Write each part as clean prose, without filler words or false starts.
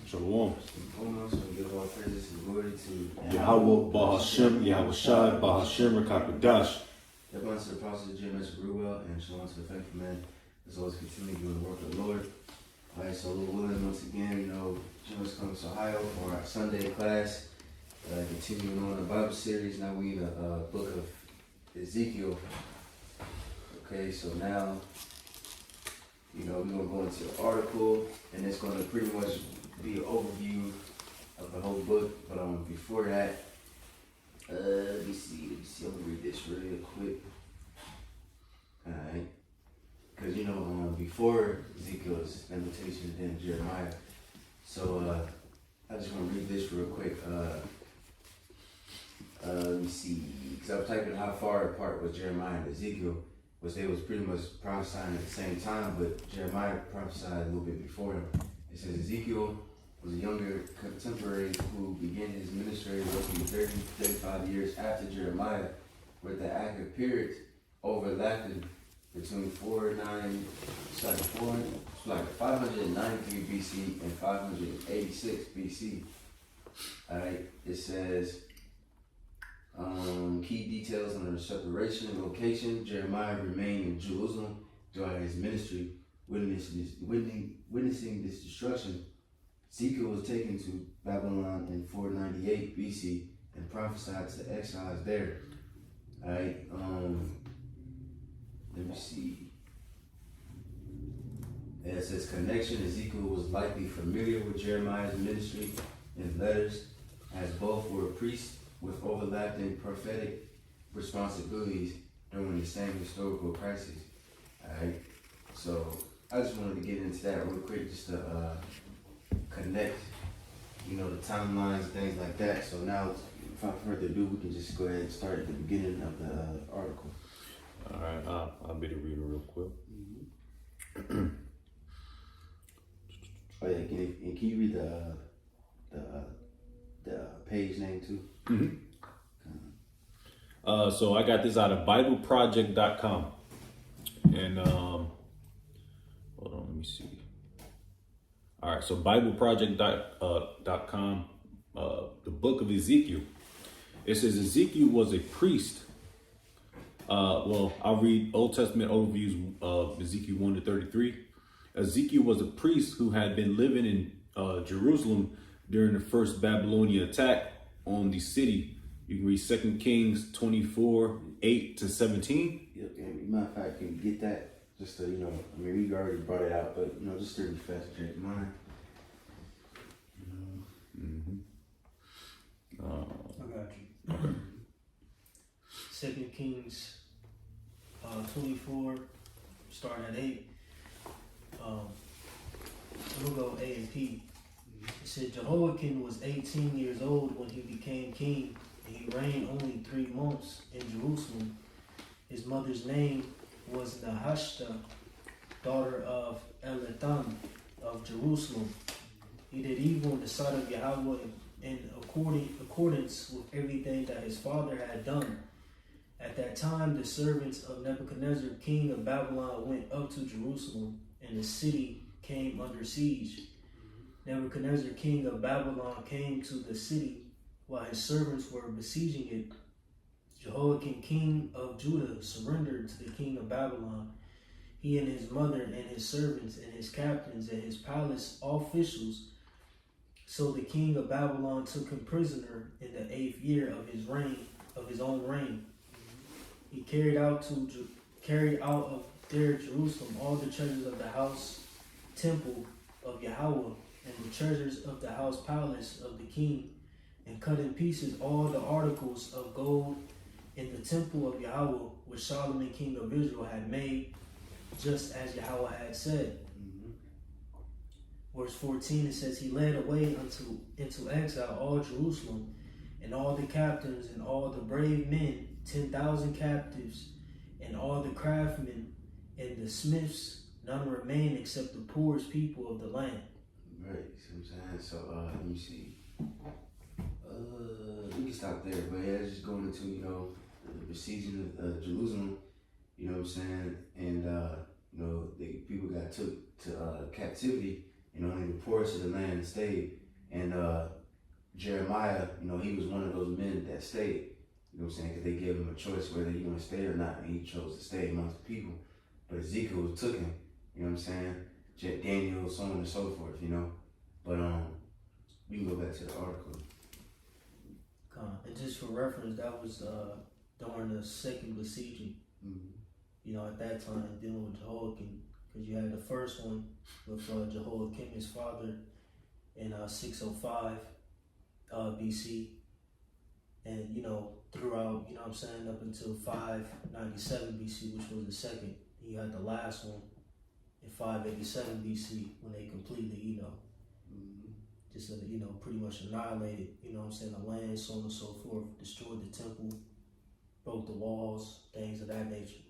Shalom. So give all praises and glory to Yahweh, Bahashem, Yahweh Shai, Bahashem, Rakakadash. everyone to the apostles, James Ruel, and shalom to the faithful man as always continue doing the work of the Lord. Alright, so Lord willing, once again, James comes to Ohio for our Sunday class. Continuing on the Bible series. Now we in the book of Ezekiel. Okay, so now we're gonna go into the article, and it's gonna pretty much be an overview of the whole book. But before that, let me see. I'm gonna read this real quick. Alright, because before Ezekiel's lamentation, then Jeremiah. So I just want to read this real quick. Let me see, because I was typing how far apart was Jeremiah and Ezekiel. They was pretty much prophesying at the same time, but Jeremiah prophesied a little bit before him. It says Ezekiel was a younger contemporary who began his ministry roughly 35 years after Jeremiah, with the active period overlapping between 593 BC and 586 BC. Alright, it says key details on the separation and location. Jeremiah remained in Jerusalem throughout his ministry, witnessing this destruction. Ezekiel was taken to Babylon in 498 BC and prophesied to the exiles there. Alright, let me see. It says connection. Ezekiel was likely familiar with Jeremiah's ministry and letters, as both were priests with overlapping prophetic responsibilities during the same historical crisis. Alright, so I just wanted to get into that real quick, just to connect, the timelines, things like that. So now, without further ado, we can just go ahead and start at the beginning of the article. Alright, I'll be the reader real quick. Mm-hmm. Oh yeah, can you read the page name too? Mm-hmm. So I got this out of BibleProject.com, and hold on, let me see. All right, so BibleProject.com, the book of Ezekiel. It says Ezekiel was a priest. I'll read Old Testament overviews of Ezekiel 1 to 33. Ezekiel was a priest who had been living in Jerusalem during the first Babylonian attack on the city. You can read 2 Kings 24, 8 to 17. Yep, and matter of fact, can you get that? Just to, we already brought it out, but, just to refresh your mind. I got you. Okay. 2 Kings 24, starting at 8. We'll go A and P. It said Jehoiakim was 18 years old when he became king, and he reigned only 3 months in Jerusalem. His mother's name was Nahashta, daughter of Elathan of Jerusalem. He did evil in the sight of Yahweh in accordance with everything that his father had done. At that time, the servants of Nebuchadnezzar, king of Babylon, went up to Jerusalem, and the city came under siege. Nebuchadnezzar, king of Babylon, came to the city while his servants were besieging it. Jehoiakim, king of Judah, surrendered to the king of Babylon. He and his mother and his servants and his captains and his palace officials. So the king of Babylon took him prisoner in the 8th year of his own reign. He carried out of there Jerusalem all the treasures of the house temple of Yahweh and the treasures of the house palace of the king, and cut in pieces all the articles of gold in the temple of Yahweh which Solomon king of Israel had made, just as Yahweh had said. Verse 14, it says, he led away into exile all Jerusalem, and all the captains and all the brave men, 10,000 captives, and all the craftsmen and the smiths. None remained except the poorest people of the land. Right, see what I'm saying? So, let me see. We can stop there, but yeah, just going into, the besieging of Jerusalem, you know what I'm saying? And, the people got took to captivity You know, only the poorest of the land stayed. And Jeremiah, you know, he was one of those men that stayed. You know what I'm saying? Because they gave him a choice whether he want to stay or not, and he chose to stay amongst the people. But Ezekiel took him. You know what I'm saying? Daniel, so on and so forth. You know, but we can go back to the article. And just for reference, that was during the second besieging. Mm-hmm. You know, at that time, dealing with Jehoiakim, because you had the first one with Jehoiakim, his father, in 605 BC, and you know, throughout, you know what I'm saying, up until 597 BC, which was the second. You had the last one in 587 BC when they completely, you know, just you know, pretty much annihilated, you know what I'm saying, the land, so on and so forth, destroyed the temple, broke the walls, things of that nature.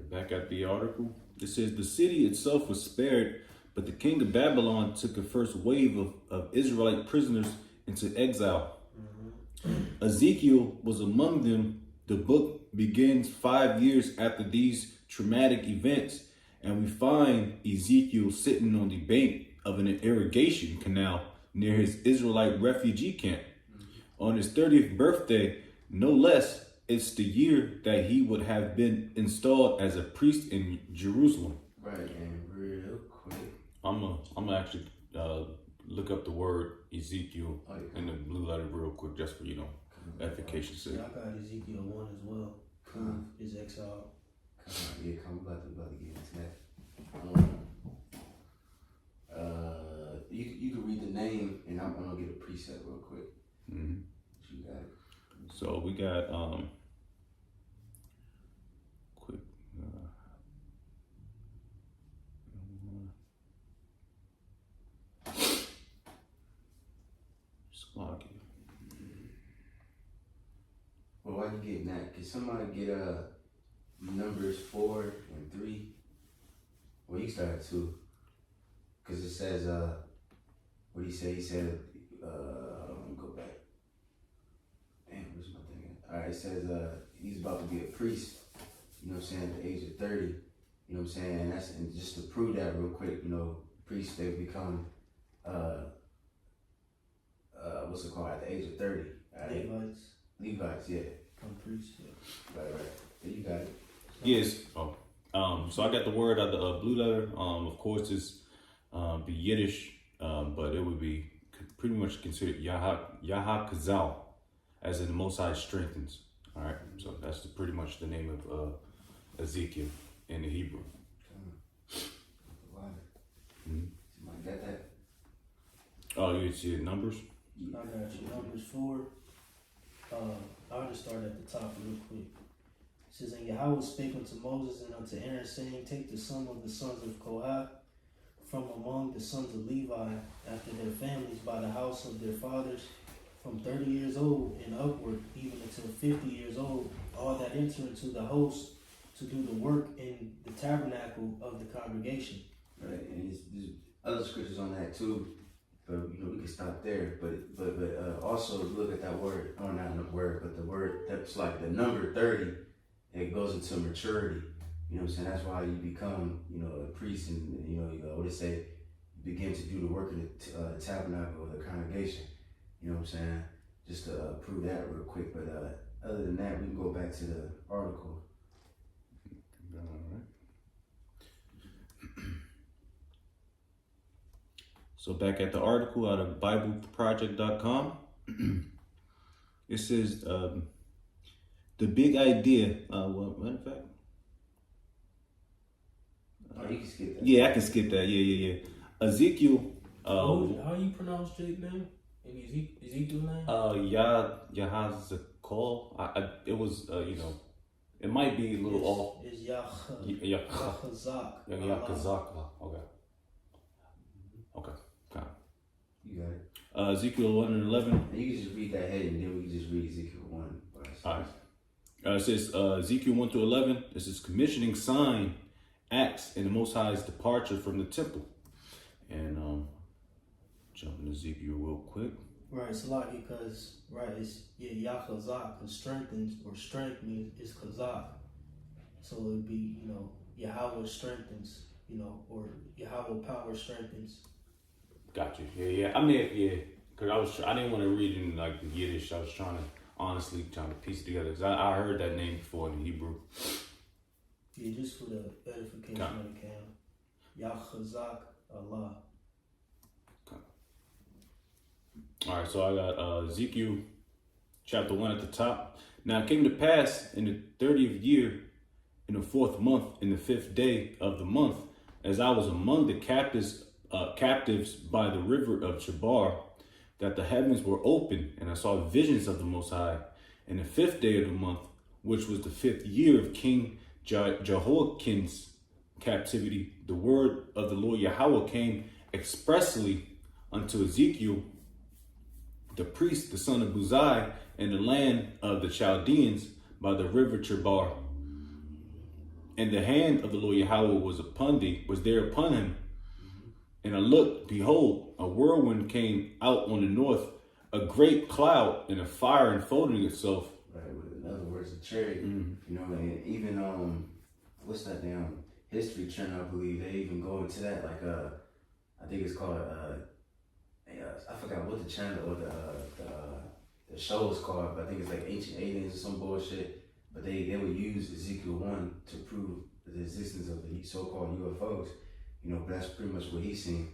Back at the article, it says the city itself was spared, but the king of Babylon took a first wave of Israelite prisoners into exile. Ezekiel was among them. The book begins 5 years after these traumatic events, and we find Ezekiel sitting on the bank of an irrigation canal near his Israelite refugee camp. On his 30th birthday, no less, it's the year that he would have been installed as a priest in Jerusalem. Right, and real quick, I'm gonna actually look up the word Ezekiel in the blue letter real quick, just for, you know, edification sake. I got Ezekiel 1 as well. His exile. Yeah, come about to get into that. You can read the name, and I'm gonna get a preset real quick. Mm-hmm. You got it. So we got quick. Slocky. Well, why you getting that? Can somebody get Numbers 4 and 3? Well, you start at 2. Because it says, what did he say? He said, let me go back. Damn, where's my thing at? Alright, it says he's about to be a priest, you know what I'm saying, at the age of 30. You know what I'm saying? And just to prove that real quick, you know, priests, they become, what's it called, at the age of 30. Right? Levites, yeah. Become priests, yeah. Right. There you got it. Yes. So I got the word out of the blue letter. Of course, it's be Yiddish, but it would be pretty much considered Yahakazal, as in the Most High strengthens. All right. So that's pretty much the name of Ezekiel in the Hebrew. Mm-hmm. Somebody got that? Oh, you see the numbers? I got you. Numbers 4. I'll just start at the top real quick. It says, and Yahweh spake unto Moses and unto Aaron, saying, take the sum of the sons of Kohath from among the sons of Levi after their families by the house of their fathers, from 30 years old and upward, even until 50 years old, all that enter into the host to do the work in the tabernacle of the congregation. Right, and there's other scriptures on that too, but you know we can stop there. But also look at that word, or not the word, but the word that's like the number 30. It goes into maturity. You know what I'm saying? That's why you become, you know, a priest, and you know, what it say, begin to do the work of the tabernacle of the congregation. You know what I'm saying? Just to prove that real quick. But other than that, we can go back to the article. All right. So back at the article out of BibleProject.com, it says the big idea. Well, matter of fact. You can skip that. Yeah, I can skip that. Yeah. Ezekiel. How you pronounce Jake's name? And Ezekiel's name? Yahazakal. It was, you know, it might be a little off. It's Yahazak. Okay. You got it. Ezekiel 1 and 11. And you can just read that head, and then we can just read Ezekiel 1. All right. It says Ezekiel 1 to 11. This is commissioning sign acts in the Most High's departure from the temple. And jumping to Ezekiel real quick. Right, it's a lot because, right, it's Yahazak, because strengthens, or strength means is Kazak. So it would be, you know, Yahweh strengthens. or Yahweh power strengthens. Got you. Yeah. I mean, yeah. Cause I didn't want to read in like the Yiddish. I was trying to piece it together. Cause I heard that name before in Hebrew. Yeah, just for the edification of the camp. Yahchazak Allah. All right, so I got Ezekiel chapter 1 at the top. Now it came to pass in the 30th year, in the 4th month, in the 5th day of the month, as I was among the captives by the river of Chebar, that the heavens were open, and I saw visions of the Most High. In the 5th day of the month, which was the 5th year of King Jehoiakim's captivity, the word of the Lord Yahweh came expressly unto Ezekiel, the priest, the son of Buzai, in the land of the Chaldeans by the river Chebar. And the hand of the Lord Yahweh was there upon him. And I looked, behold, a whirlwind came out on the north, a great cloud, and a fire enfolding itself. Right, in other words, a chariot. And even what's that damn History Channel? I believe they even go into that. Like I think it's called I forgot what the channel or the show is called, but I think it's like Ancient Aliens or some bullshit. But they would use Ezekiel 1 to prove the existence of the so-called UFOs. But that's pretty much what he's seen.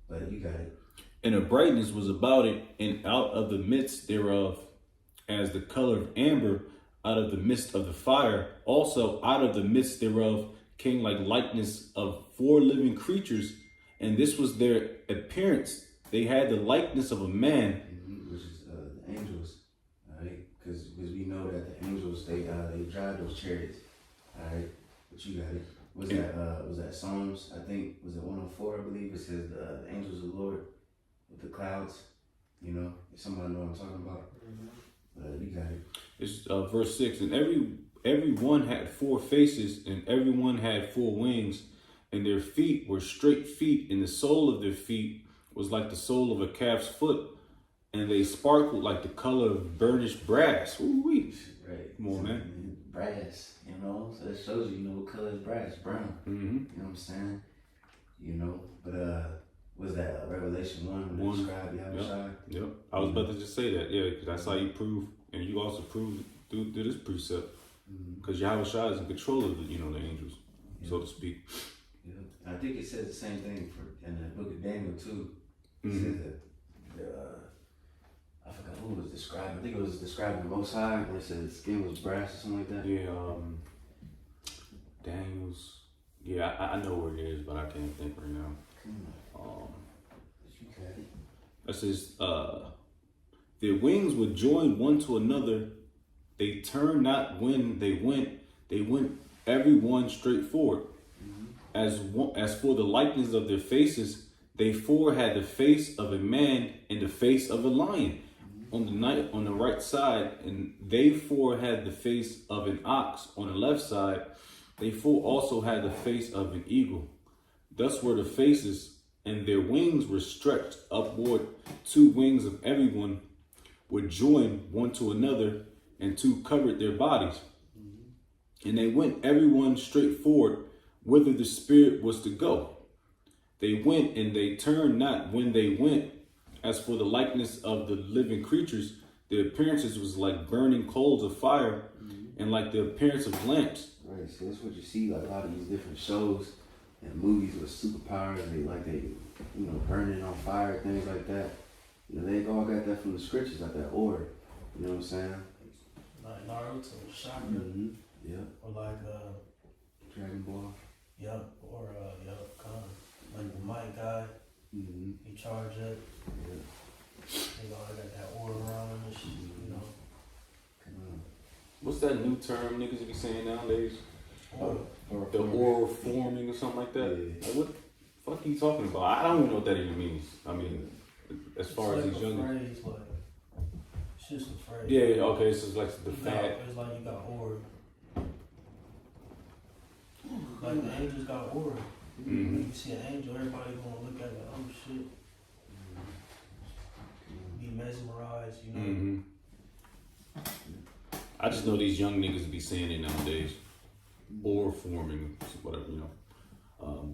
But you got it. And a brightness was about it, and out of the midst thereof, as the color of amber, out of the midst of the fire, also out of the midst thereof came like likeness of 4 living creatures, and this was their appearance. They had the likeness of a man, which is the angels, right? Because we know that the angels they drive those chariots, all right? But you got it. Was that Psalms? I think was it 104? I believe it says the angels of the Lord with the clouds. If somebody know what I'm talking about. You got it. It's verse 6, and every one had 4 faces, and every one had 4 wings, and their feet were straight feet, and the sole of their feet was like the sole of a calf's foot, and they sparkled like the color of burnished brass. Ooh-wee. Right. Come on, man. Brass, so that shows you, what color is brass? Brown. Mm-hmm. You know what I'm saying? But was that Revelation 1 when they described Yahweh? Yep. I was about to just say that, yeah, because that's how you prove, and you also prove through this precept, because Yahweh is in control of the angels, so to speak. Yeah. And I think it says the same thing in the book of Daniel too. It says that I forgot who it was describing. I think it was describing the Most High when it said the skin was brass or something like that. Yeah, Daniel's. Yeah, I know where it is, but I can't think right now. It says, their wings would join one to another. They turned not when they went every one straight forward. As for the likeness of their faces, they 4 had the face of a man and the face of a lion on the right side, and they 4 had the face of an ox on the left side. They 4 also had the face of an eagle. Thus were the faces, and their wings were stretched upward. 2 wings of everyone were joined one to another, and 2 covered their bodies. And they went every one straight forward, whither the Spirit was to go. They went, and they turned not when they went. As for the likeness of the living creatures, their appearances was like burning coals of fire, and like the appearance of lamps. Right, so that's what you see, like a lot of these different shows and movies with superpowers. They burning on fire, things like that. They all got that from the scriptures, like that order. You know what I'm saying? Like Naruto, Chakra. Yeah. Or like Dragon Ball. Yep. Or kind of like the Might guy. He charged up. Yeah. They all got that aura around him and shit. What's that new term niggas be saying nowadays? The oral forming or something like that? Yeah. Like, what the fuck are you talking about? I don't even know what that even means. I mean, as far as these young... It's just a phrase. Yeah, okay, it's just like the fat... It's like you got aura. Like the angels got aura. When you see an angel, everybody gonna look at it, oh shit. Be mesmerized, I just know these young niggas be saying it nowadays. Or forming, whatever,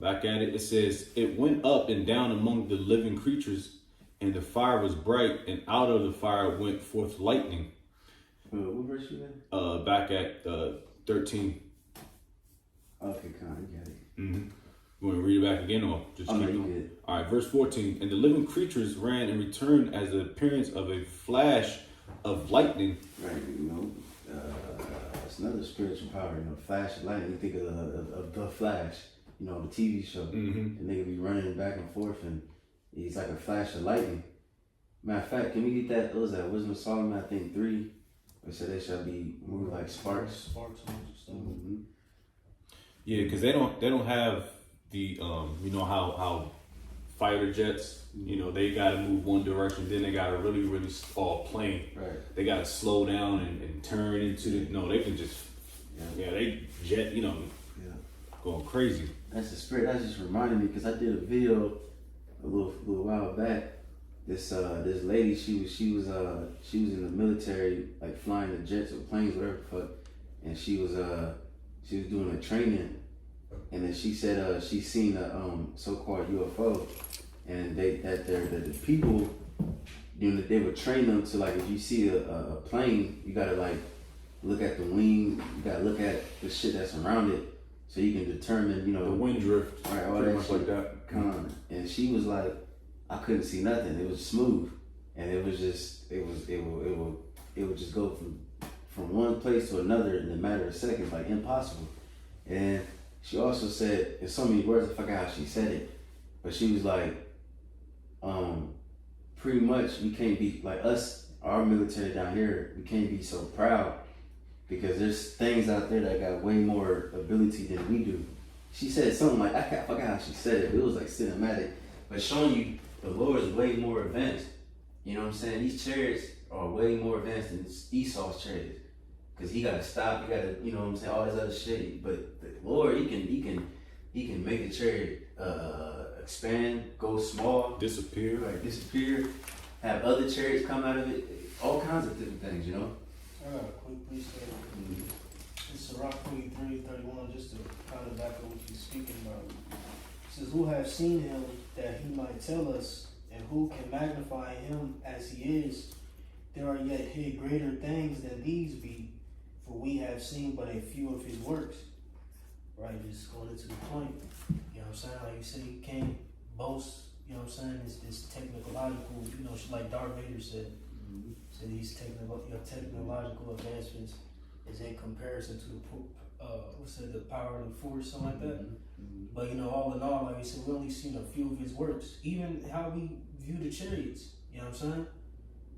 Back at it, it says, it went up and down among the living creatures, and the fire was bright, and out of the fire went forth lightning. What verse you in? Back at 13. Okay, kind, you got it. Mm-hmm. You want to read it back again, or just keep you going? good. All right, verse 14. And the living creatures ran and returned as the appearance of a flash of lightning. Right, it's another spiritual power, flash of lightning. You think of the Flash, the TV show. Mm-hmm. And they could be running back and forth, and he's like a flash of lightning. Matter of fact, can we get that? What was that? Wisdom of Solomon, I think 3. It said they shall be moved like sparks. Sparks and stuff. Mm-hmm. Yeah, because they don't have the how fighter jets, they got to move one direction, then they got to really plane. Right. They got to slow down and turn into they can just they jet going crazy. That's the spirit. That just reminded me because I did a video a little while back. This lady, she was in the military, like flying the jets or planes, whatever the fuck, and she was doing a training, and then she said she seen a so-called UFO, and the people, they would train them to, like, if you see a plane, you gotta like look at the wing, you gotta look at the shit that's around it, so you can determine, the wind drift, right, all that shit like that. And she was like, I couldn't see nothing. It was smooth, and it would just go from one place to another in a matter of seconds, like impossible. And she also said, in so many words, I forgot how she said it, but she was like, pretty much we can't be like us, our military down here. We can't be so proud because there's things out there that got way more ability than we do. She said something like, I forgot how she said it, but it was like cinematic, but showing you the Lord is way more advanced. You know what I'm saying? These chariots are way more advanced than Esau's chariots. Cause he gotta stop, he gotta, you know what I'm saying, all this other shit. But the Lord, he can make a chariot expand, go small, disappear, have other chariots come out of it, all kinds of different things, I got a quick precept. It's Sirach 23:31, just to kind of back up what you're speaking about. It says, who have seen him that he might tell us, and who can magnify him as he is? There are yet hid greater things than these be, for we have seen but a few of his works. Right, just going into the point. You know what I'm saying? Like you said, you can't boast, you know what I'm saying, this technological, like Darth Vader said. So these technological advancements is in comparison to the power of the force, something like that. But all in all, like I said, we only seen a few of his works. Even how we view the chariots, you know what I'm saying?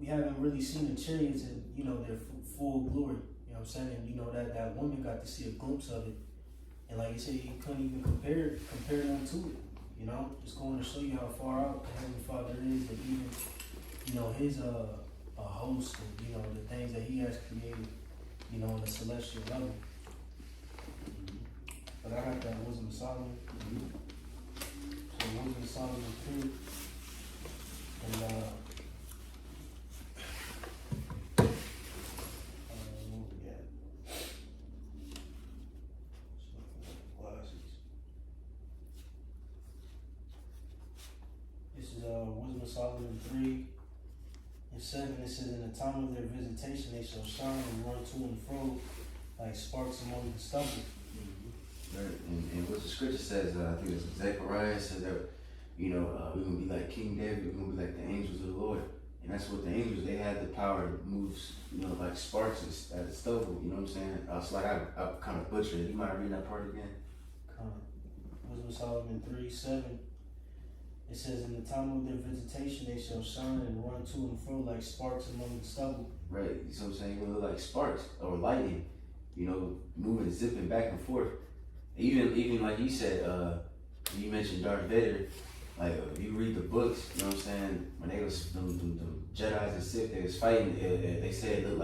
We haven't really seen the chariots in, their full glory. You know what I'm saying? And that woman got to see a glimpse of it. And like you said, you couldn't even compare them to it. Just going to show you how far out the Heavenly Father is, that even, his a host and, the things that he has created, on the celestial level. But I got that Wisdom of Solomon. So Wisdom of Solomon 2. And where we at? Glasses. This is Wisdom of Solomon 3 and 7. It says, in the time of their visitation they shall shine and run to and fro like sparks among the stubble. Right. And what the scripture says, I think it's Zechariah says that, we're going to be like King David, we're going to be like the angels of the Lord. And that's what the angels, they had the power to move, like sparks at the stubble, you know what I'm saying? So like I kind of butchered it. You might read that part again? Wisdom of Solomon 3:7. It says, in the time of their visitation they shall shine and run to and fro like sparks among the stubble. Right, you know what I'm saying? You're going to look like sparks or lightning, moving, zipping back and forth. Even like you said, you mentioned Darth Vader. Like if you read the books, you know what I'm saying? When they was the Jedi's and Sith, they was fighting. They said it looked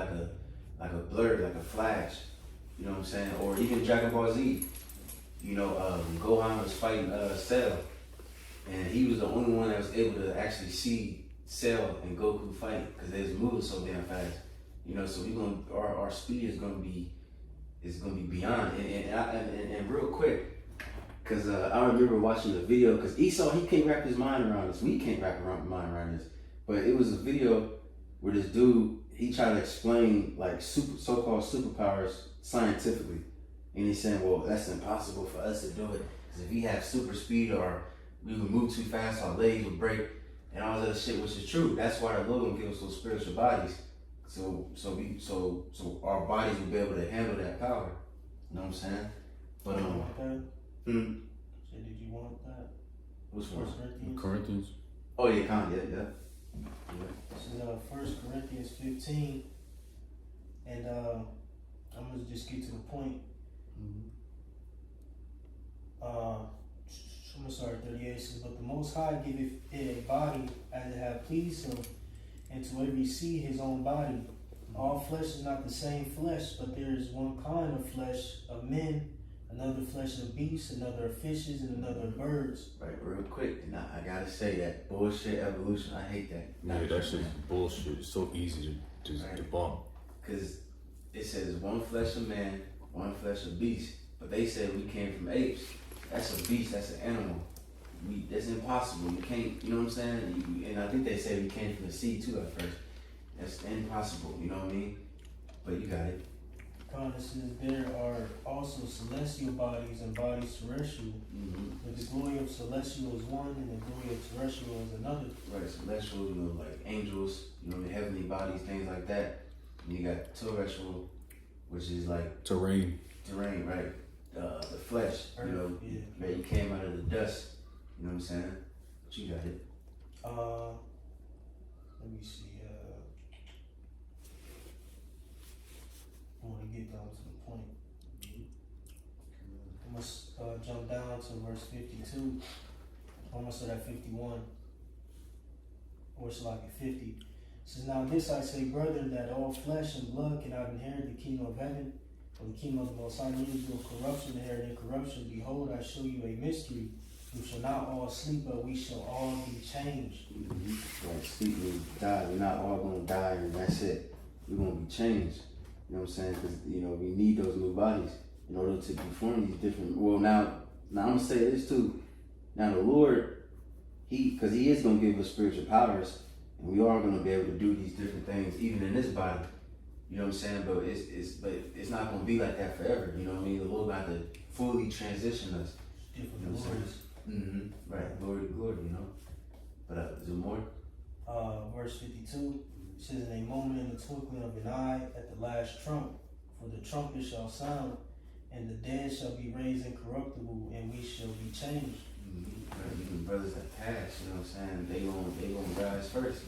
like a blur, like a flash. You know what I'm saying? Or even Dragon Ball Z. Gohan was fighting Cell, and he was the only one that was able to actually see Cell and Goku fight because they was moving so damn fast. So our speed is gonna be beyond. And real quick, Cause I remember watching the video. Cause Esau, he can't wrap his mind around this. We can't wrap our mind around this. But it was a video where this dude, he tried to explain like so-called superpowers scientifically, and he's saying, well, that's impossible for us to do it. Cause if we have super speed or we would move too fast, our legs would break, and all that other shit, which is true. That's why the Lord gonna give us those spiritual bodies, so our bodies will be able to handle that power. You know what I'm saying? But Did you want that? hmm? So did you want that? Which one? 1 Corinthians. Corinthians. Oh yeah, yeah. This is 1 Corinthians 15, and I'm gonna just get to the point. I'm gonna start at 38. It says, but the Most High giveth it a body as it hath pleased him, and to every seed his own body. All flesh is not the same flesh, but there is one kind of flesh of men, another flesh of beasts, another of fishes, and another of birds. Right, real quick, and I gotta say that bullshit evolution, I hate that. Yeah, that shit's bullshit. It's so easy to debunk. Cause it says one flesh of man, one flesh of beast, but they said we came from apes. That's a beast, that's an animal. That's impossible. You can't, you know what I'm saying? And I think they said we came from the sea too at first. That's impossible, you know what I mean? But you got it. It says there are also celestial bodies and bodies terrestrial. But the glory of celestial is one, and the glory of terrestrial is another. Right, celestial, you know, like angels, you know, the heavenly bodies, things like that. And you got terrestrial, which is like Terrain, right? The flesh, you know, yeah. you came out of the dust. You know what I'm saying? But you got it. Let me see. I want to get down to the point. I must jump down to verse 52. I'm gonna start at 51. Or it's like at 50. It says, now this I say, brethren, that all flesh and blood cannot inherit the kingdom of heaven, or the kingdom of the Most High, neither do corruption inherit incorruption. Behold, I show you a mystery. We shall not all sleep, but we shall all be changed. Like sleep, we die. We're not all gonna die, and that's it. We're gonna be changed. You know what I'm saying? Because you know we need those new bodies in order to perform these different. Well, now I'm gonna say this too. Now the Lord, because He is gonna give us spiritual powers, and we are gonna be able to do these different things, even in this body. You know what I'm saying? But it's not gonna be like that forever. You know what I mean? The Lord got to fully transition us. Different You know what I'm glories. saying? Right, glory to glory. You know. But is there more? Verse 52 says, in a moment, in the twinkling of an eye, at the last trump, for the trumpet shall sound, and the dead shall be raised incorruptible, and we shall be changed. Right, even brothers that pass, you know what I'm saying? They gonna rise first.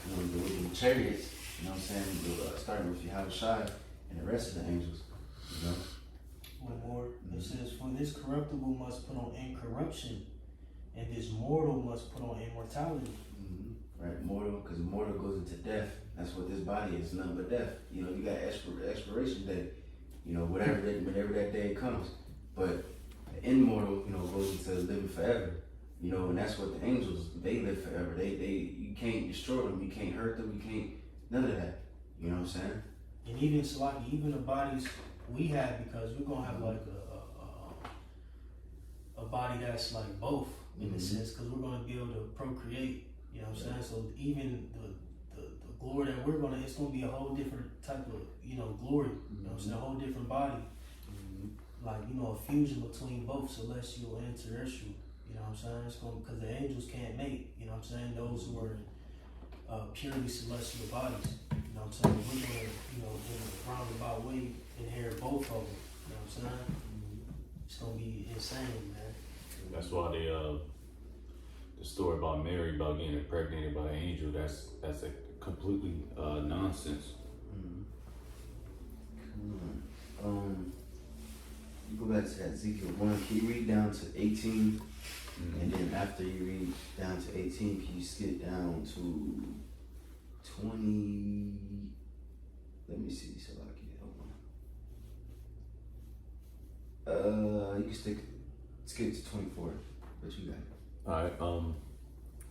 You know, with the chariots, you know what I'm saying? Starting with Yahushua and the rest of the angels. You know. One more. It says, for this corruptible must put on incorruption, and this mortal must put on immortality. Right, mortal, because mortal goes into death. That's what this body is, nothing but death. You know, you got expiration date. You know, whenever that day comes. But the immortal, you know, goes into living forever. You know, and that's what the angels, they live forever. You can't destroy them, you can't hurt them, you can't, none of that. You know what I'm saying? And even so, like even the bodies we have, because we're gonna have like a body that's like both in a sense, because we're gonna be able to procreate. You know what I'm saying? So even the glory that we're gonna, it's gonna be a whole different type of, you know, glory. You know what I'm saying? A whole different body. Like, you know, a fusion between both celestial and terrestrial. You know what I'm saying? It's going, because the angels can't mate. You know what I'm saying? Those who are purely celestial bodies. You know what I'm saying? We're gonna, you know, in a roundabout way, inherit both of them. You know what I'm saying? It's gonna be insane, man. That's why the story about Mary about getting impregnated by an angel, that's a completely nonsense. You go back to that Ezekiel 1, can you read down to 18? And then after you read down to 18, can you skip down to 20? Let me see, so I can hold on. You can skip to 24, but you got it. Alright,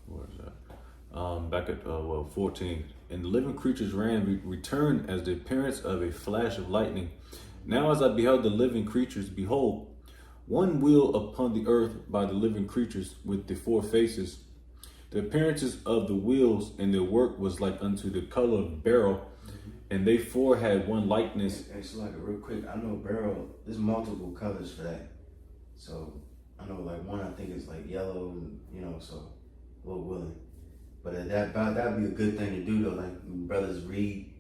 where is that? Back at 14. And the living creatures returned as the appearance of a flash of lightning. Now as I beheld the living creatures, behold, one wheel upon the earth by the living creatures with the four faces. The appearances of the wheels and their work was like unto the color of beryl, and they four had one likeness. And so like real quick, I know beryl, there's multiple colors for that. So I know like one I think is like yellow, and so a little willing. But that'd be a good thing to do though, like when brothers read,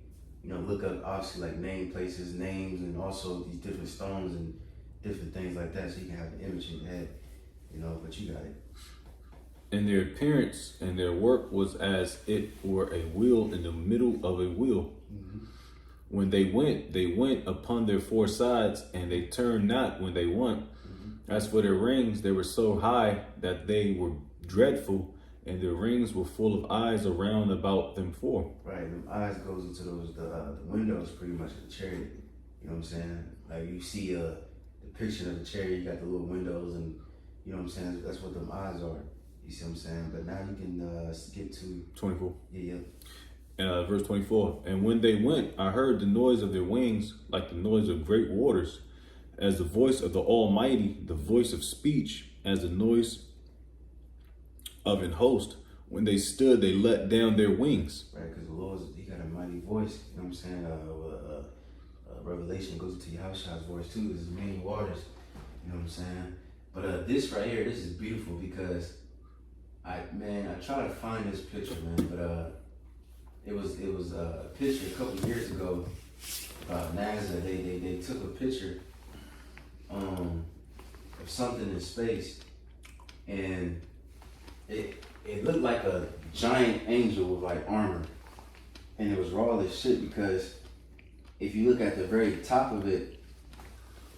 look up obviously like name places, names, and also these different stones and different things like that, so you can have an image in your head, but you got it. And their appearance and their work was as it were a wheel in the middle of a wheel. Mm-hmm. When they went upon their four sides, and they turned not when they went. Mm-hmm. As for their rings, they were so high that they were dreadful, and their rings were full of eyes around about them four. Right, them eyes goes into the windows pretty much of the chariot. You know what I'm saying? Like you see the picture of the chariot, you got the little windows, and you know what I'm saying? That's what them eyes are. You see what I'm saying? But now you can skip to 24. Yeah. Verse 24. And when they went, I heard the noise of their wings, like the noise of great waters, as the voice of the Almighty, the voice of speech, as the noise of an host. When they stood, they let down their wings. Right, because the Lord, he got a mighty voice. You know what I'm saying? Revelation goes into Yahushua's voice too. There's many waters. You know what I'm saying? But this right here, this is beautiful because I tried to find this picture, man, but it was a picture a couple of years ago about NASA. They took a picture of something in space, and it looked like a giant angel with like armor, and it was raw as shit because if you look at the very top of it,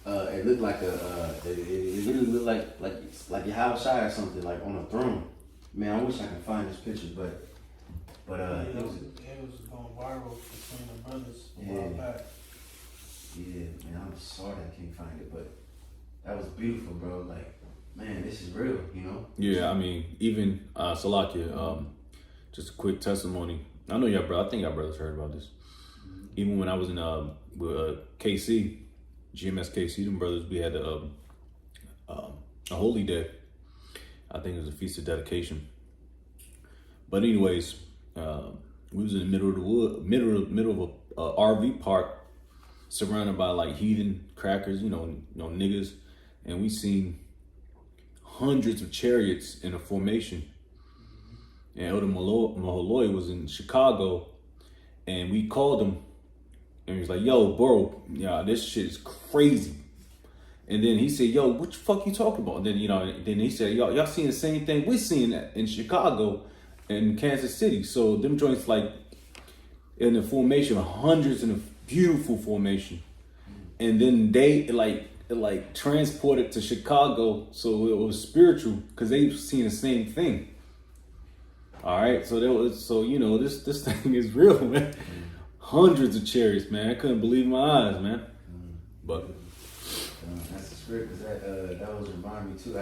it looked like it literally looked like Yahushua or something, like on a throne. Man, I wish I could find this picture, but it was going viral between the brothers a while back. Yeah, man, I'm sorry I can't find it, but that was beautiful, bro. Like, man, this is real, Yeah, I mean, even Salakia, just a quick testimony. I know I think y'all brothers heard about this. Mm-hmm. Even when I was in with KC, GMS KC, them brothers, we had a holy day. I think it was a feast of dedication. But anyways, we was in the middle of the wood, middle of a RV park, surrounded by like heathen crackers, niggas, and we seen hundreds of chariots in a formation. And Elder Maholoy was in Chicago, and we called him, and he was like, "Yo, bro, yeah, this shit is crazy." And then he said, "Yo, what the fuck you talking about?" And then then he said, "Y'all seeing the same thing we're seeing in Chicago and Kansas City." So them joints like in the formation of hundreds in a beautiful formation, and then they like transported to Chicago, so it was spiritual because they seen the same thing. All right, so this thing is real, man. Hundreds of chariots, man. I couldn't believe my eyes, man. But that's the spirit, because that was reminding me too.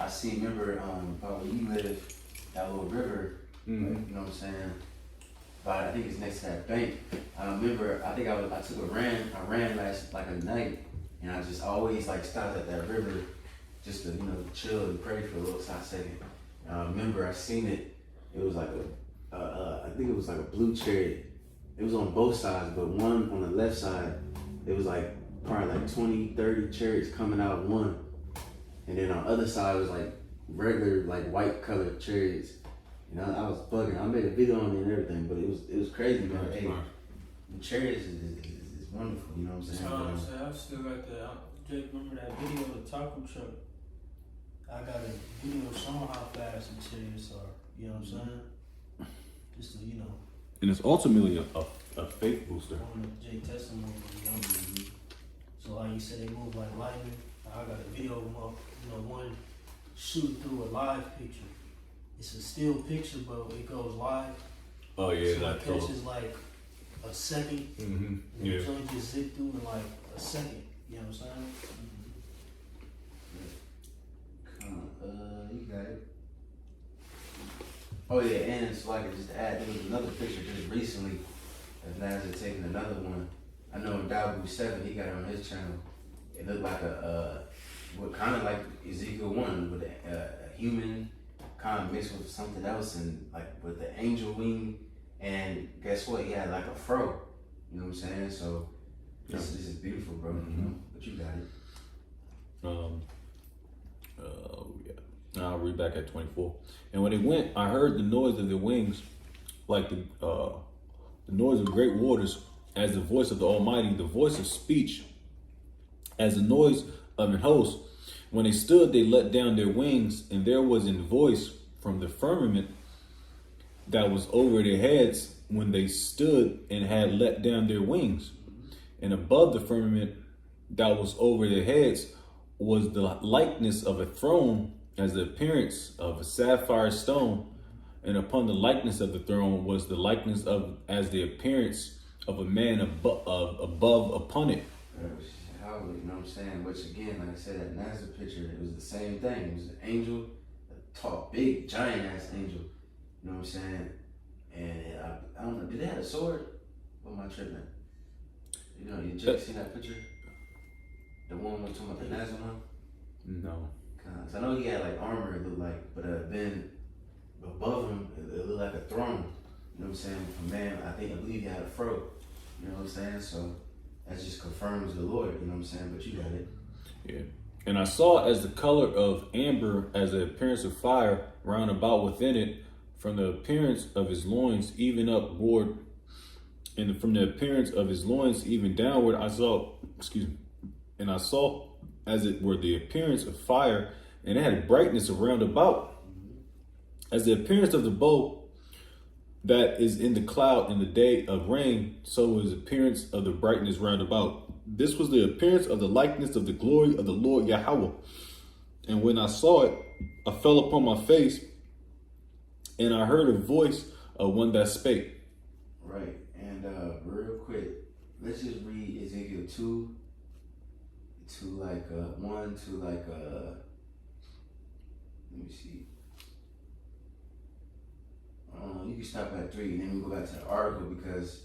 I see. Remember, about where you live, that little river. Mm-hmm. Like, you know what I'm saying? But I think it's next to that bank. I remember. I think I ran last like a night, and I just always like stopped at that river just to chill and pray for a little hot second. And I remember I seen it. It was like I think it was like a blue chariot. It was on both sides, but one on the left side, it was like probably like 20, 30 chariots coming out of one. And then on the other side, it was like regular, like white colored chariots. I was bugging. I made a video on it and everything, but it was crazy, man. Hey, the chariots is wonderful, you know what I'm saying? I still got Jake, remember that video of the taco truck? I got a video showing how fast the chariots are, you know what I'm saying? Just to, and it's ultimately a faith booster. On the Jake testimony, So like you said, they move like lightning. I got a video of them, one shooting through a live picture. It's a still picture, but it goes live. Oh yeah, so it catches like a second. Mm-hmm. And Yeah. the joint just zip through in like a second. You know what I'm saying? You got it. Oh yeah, and it's like just to add, there was another picture just recently of Nazareth taking another one. I know in Dabu 7, he got it on his channel. It looked like what kind of like Ezekiel 1 with a human kind of mixed with something else, and like with the angel wing, and guess what? He had like a fro. You know what I'm saying? So this is beautiful, bro. You know, but you got it. Yeah. I'll read back at 24. And when they went, I heard the noise of their wings, like the noise of great waters, as the voice of the Almighty, the voice of speech, as the noise of an host. When they stood, they let down their wings, and there was a voice from the firmament that was over their heads when they stood and had let down their wings. And above the firmament that was over their heads was the likeness of a throne, as the appearance of a sapphire stone. And upon the likeness of the throne was the likeness of as the appearance of a man above upon it. You know what I'm saying? Which again, like I said, that Nazar picture, it was the same thing. It was an angel, a tall, big, giant ass angel. You know what I'm saying? And I don't know, did they have a sword? What am I tripping? You know, you just seen that picture? The one we're talking about, the Nazar one? No. Cause I know he had like armor, it looked like, but then above him, it looked like a throne. You know what I'm saying? For man, I believe he had a fro. You know what I'm saying? So that just confirms the Lord. You know what I'm saying? But you got it. Yeah. And I saw as the color of amber, as the appearance of fire round about within it, from the appearance of his loins even upward, and from the appearance of his loins even downward, I saw as it were the appearance of fire, and it had a brightness around about, as the appearance of the bow that is in the cloud in the day of rain, so was the appearance of the brightness round about. This was the appearance of the likeness of the glory of the Lord Yahweh. And when I saw it, I fell upon my face, and I heard a voice of one that spake. Right, and real quick, let's just read Ezekiel 2 to like 1 to like let me see. You can stop at 3 and then we go back to the article because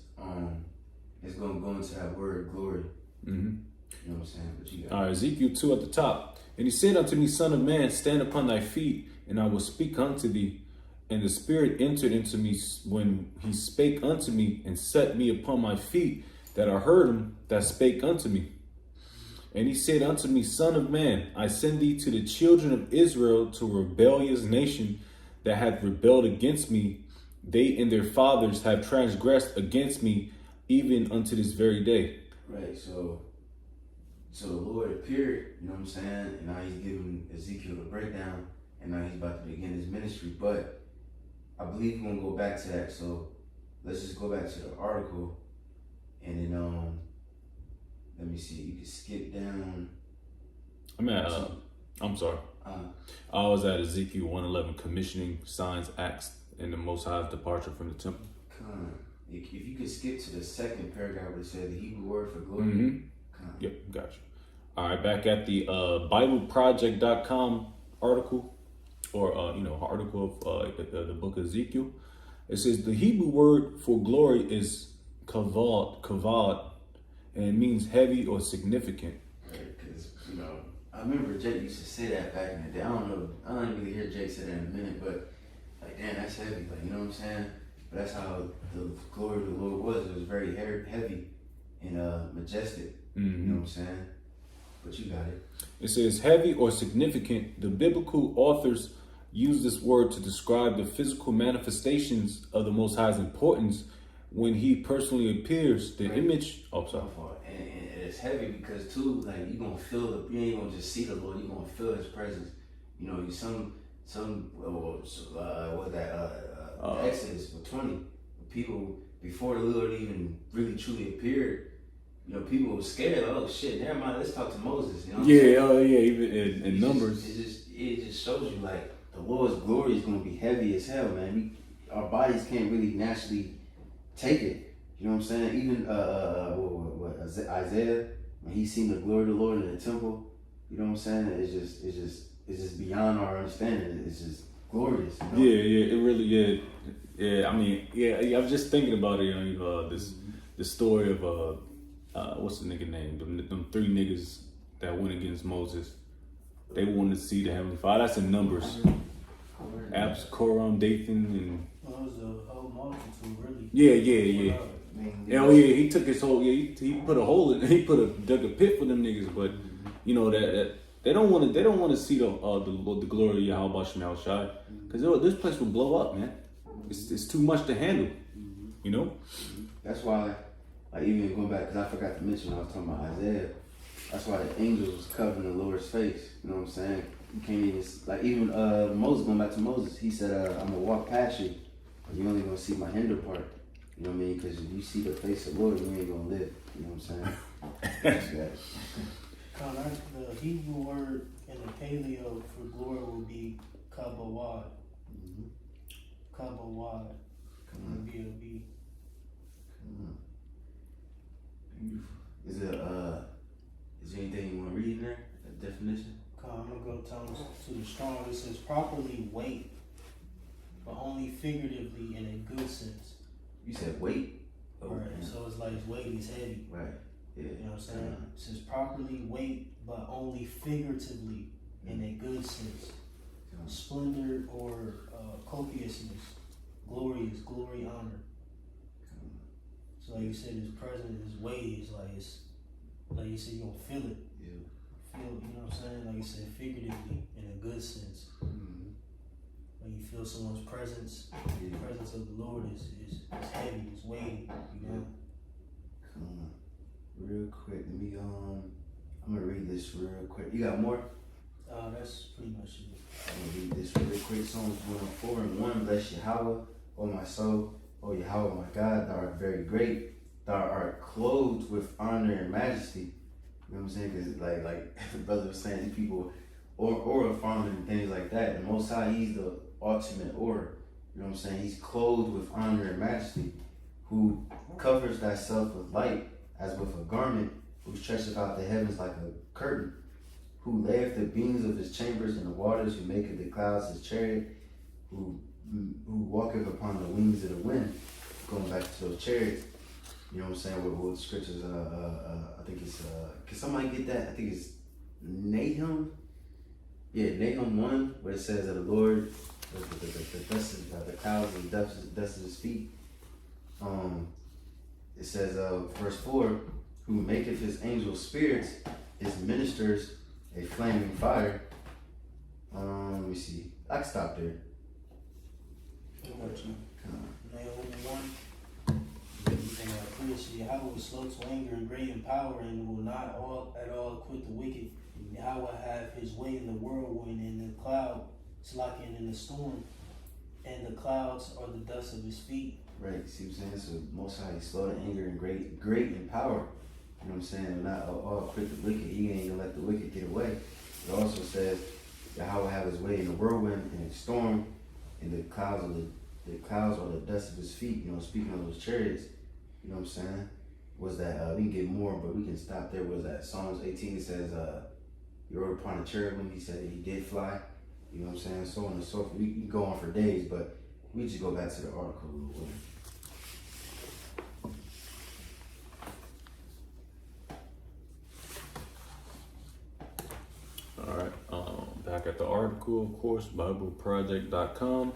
it's going to go into that word glory. You know what I'm saying? But you got All right, Ezekiel 2 at the top. And he said unto me, Son of man, stand upon thy feet, and I will speak unto thee. And the Spirit entered into me when he spake unto me, and set me upon my feet, that I heard him that spake unto me. And he said unto me, Son of man, I send thee to the children of Israel, to a rebellious nation that hath rebelled against me. They and their fathers have transgressed against me, even unto this very day. Right, so the Lord appeared, you know what I'm saying? And now he's giving Ezekiel the breakdown, and now he's about to begin his ministry. But I believe we're going to go back to that. So let's just go back to the article, and then let me see. You can skip down. I'm sorry. I was at Ezekiel 1:11, commissioning signs, acts, and the Most High's departure from the temple. If you could skip to the second paragraph where it said the Hebrew word for glory. Yep, gotcha. All right, back at the BibleProject.com article, or article of the book of Ezekiel. It says the Hebrew word for glory is kavod, and it means heavy or significant. Right, because I remember Jake used to say that back in the day. I don't really hear Jake say that in a minute, but like, damn, that's heavy. Like, you know what I'm saying? But that's how the glory of the Lord was. It was very heavy and majestic. You know what I'm saying? But you got it. It says heavy or significant. The biblical authors use this word to describe the physical manifestations of the Most High's importance when he personally appears. The image. Oh, sorry. And it's heavy because too, like, you're gonna feel you ain't gonna just see the Lord. You're gonna feel His presence. You know, Exodus 20, people before the Lord even really truly appeared. People were scared. Like, oh shit, never mind. Let's talk to Moses. You know? Even in Numbers. It just shows you like the Lord's glory is gonna be heavy as hell, man. Our bodies can't really naturally take it. You know what I'm saying? Even Isaiah, when he seen the glory of the Lord in the temple, you know what I'm saying? It's just beyond our understanding. It's just glorious. You know? Yeah, it really, yeah. I mean, I was just thinking about it. The story of what's the nigga name? Them 3 niggas that went against Moses. They wanted to see the Heavenly Father. That's in Numbers. Abs, Koram, Dathan, and Well, it was a whole multitude, really. yeah. Oh yeah, he took his whole he put a hole in dug a pit for them niggas, but you know that they don't want to see the glory of Yahweh Shem Shai, because this place will blow up, man. It's too much to handle, you know. That's why, like, even going back, because I forgot to mention when I was talking about Isaiah. That's why the angels was covering the Lord's face. You know what I'm saying? You can't even, like, even Moses, going back to Moses, he said, I'm going to walk past you, but you're only going to see my hinder part. You know what I mean? Because if you see the face of the Lord, you ain't going to live. You know what I'm saying? The Hebrew word in the paleo for glory would be kabawad. Kabawad. B-O-B. Beautiful. Is there anything you want to read in there? A definition? I'm going to go to the strong. It says properly weight, but only figuratively in a good sense. You said weight? Oh, right. Yeah. So it's like weight is heavy. Right. Yeah. You know what I'm saying? It says properly weight, but only figuratively in a good sense. Splendor or copiousness, glory, honor. So like you said, his presence, his weight is like you said, you don't feel it. Yeah. Feel, you know what I'm saying? Like you said, figuratively in a good sense. When you feel someone's presence, the presence of the Lord is heavy, it's weighty, you know. Come on. Real quick, let me I'm gonna read this real quick. You got more? That's pretty much it. I'm gonna read this real quick. Psalms 104:1. Bless Yahweh, O my soul, O Yahweh my God, thou art very great. Thou art clothed with honor and majesty. You know what I'm saying? Because like the brother was saying, these people or farming and things like that. The Most High, he's the ultimate order. You know what I'm saying? He's clothed with honor and majesty, who covers thyself with light as with a garment, who stretcheth out the heavens like a curtain, who layeth the beams of his chambers in the waters, who maketh the clouds his chariot, who walketh upon the wings of the wind. Going back to those chariots, you know what I'm saying? What the scriptures, I think it's, can somebody get that? I think it's Nahum. Yeah, Nahum 1, where it says that the Lord, the clouds and the dust of his feet. It says, verse 4, who maketh his angels spirits, his ministers a flaming fire. Let me see. I can stop there. Nahum 1. And Yahweh is slow to anger and great in power, and will not at all quit the wicked. Yahweh have his way in the whirlwind, and the cloud is like in the storm, and the clouds are the dust of his feet. Right, see what I'm saying? So Most High is slow to anger and great in power. You know what I'm saying? Not all quit the wicked. He ain't gonna let the wicked get away. It also says Yahweh have his way in the whirlwind and the storm, and the clouds are the dust of his feet. You know, speaking of those chariots, you know what I'm saying? Was that we can get more, but we can stop there. Was that Psalms 18? It says he rode upon a cherubim. He said that he did fly. You know what I'm saying? So on and so forth. We can go on for days, but we just go back to the article real quick. All right, back at the article, of course, BibleProject.com.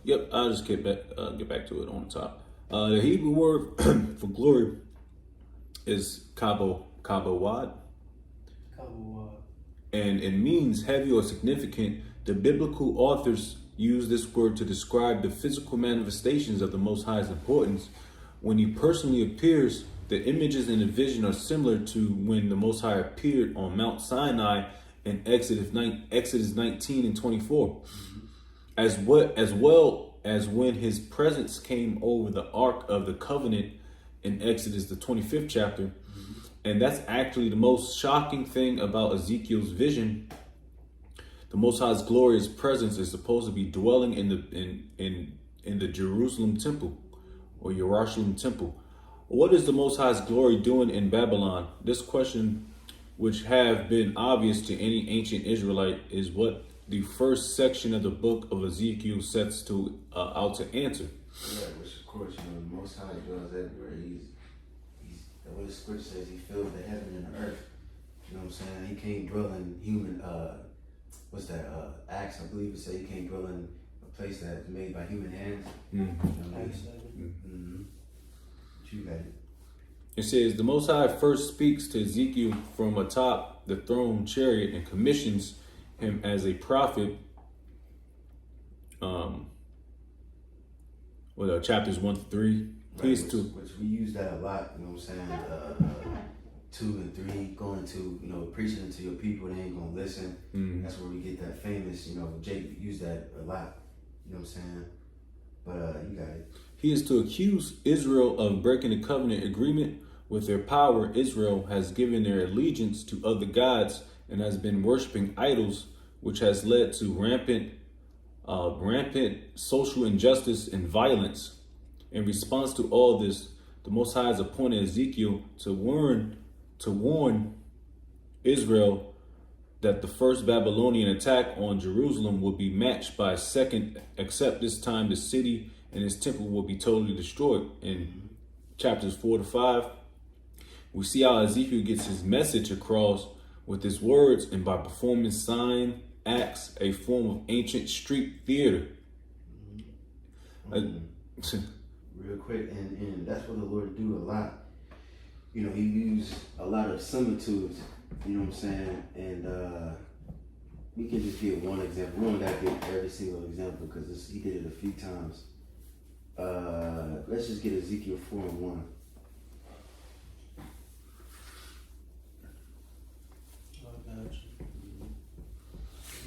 Yep, I'll just get back to it on the top. The Hebrew word for glory is kabawad, and it means heavy or significant. The biblical authors use this word to describe the physical manifestations of the Most High's importance. When he personally appears, the images in the vision are similar to when the Most High appeared on Mount Sinai in Exodus 19 and 24, as well as when his presence came over the Ark of the Covenant in Exodus the 25th chapter. And that's actually the most shocking thing about Ezekiel's vision. The Most High's glorious presence is supposed to be dwelling in the Jerusalem temple or Jerusalem temple. What is the Most High's glory doing in Babylon? This question, which have been obvious to any ancient Israelite, is what the first section of the book of Ezekiel sets out to answer. Yeah, which of course, you know, the Most High dwells everywhere. He's the way the scripture says he filled the heaven and the earth. You know what I'm saying? He can't dwell in human, what's that, Acts, I believe it said he can't dwell in a place that's made by human hands. Mm-hmm. You know what I mean? Mm-hmm. But you got it. It says, the Most High first speaks to Ezekiel from atop the throne chariot and commissions him as a prophet. Chapters 1 to 3. Right, which we use that a lot, you know what I'm saying? 2 and 3, going to, preaching to your people, they ain't gonna listen. Mm-hmm. That's where we get that famous, Jake used that a lot, you know what I'm saying? But you got it. He is to accuse Israel of breaking the covenant agreement. With their power, Israel has given their allegiance to other gods and has been worshiping idols, which has led to rampant social injustice and violence. In response to all this, the Most High has appointed Ezekiel to warn Israel that the first Babylonian attack on Jerusalem will be matched by a second, except this time the city and its temple will be totally destroyed. In chapters 4 to 5, we see how Ezekiel gets his message across with his words and by performing sign acts, a form of ancient street theater. Real quick, and that's what the Lord do a lot. He used a lot of similitudes, you know what I'm saying? And we can just give one example. We don't gotta give every single example because he did it a few times. Let's just get Ezekiel 4 and 1.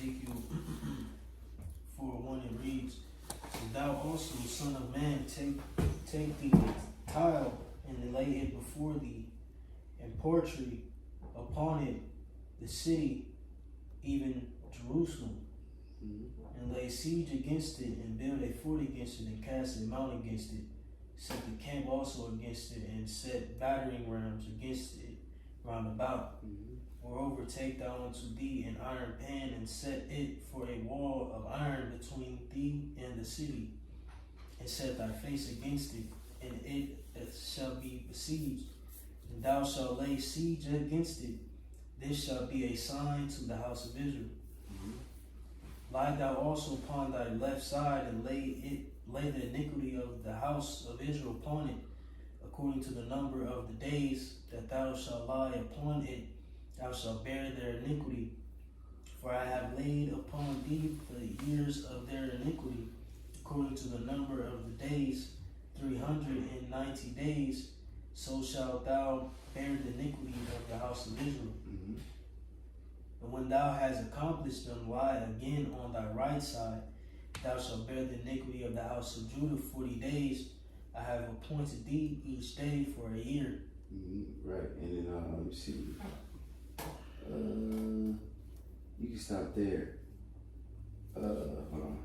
Ezekiel 4:1 it reads, "And thou also, son of man, take thee the tile and lay it before thee, and portray upon it the city, even Jerusalem, and lay siege against it, and build a fort against it, and cast a mount against it. Set the camp also against it, and set battering rams against it round about. Moreover, take thou unto thee an iron pan, and set it for a wall of iron between thee and the city, and set thy face against it, and it shall be besieged, and thou shalt lay siege against it. This shall be a sign to the house of Israel. Lie thou also upon thy left side, and lay the iniquity of the house of Israel upon it, according to the number of the days that thou shalt lie upon it. Thou shalt bear their iniquity, for I have laid upon thee the years of their iniquity, according to the number of the days, 390 days. So shalt thou bear the iniquity of the house of Israel. And when thou hast accomplished them, lie again on thy right side. Thou shalt bear the iniquity of the house of Judah 40 days. I have appointed thee each day for a year." Right, and then let me see. You can stop there. Hold on.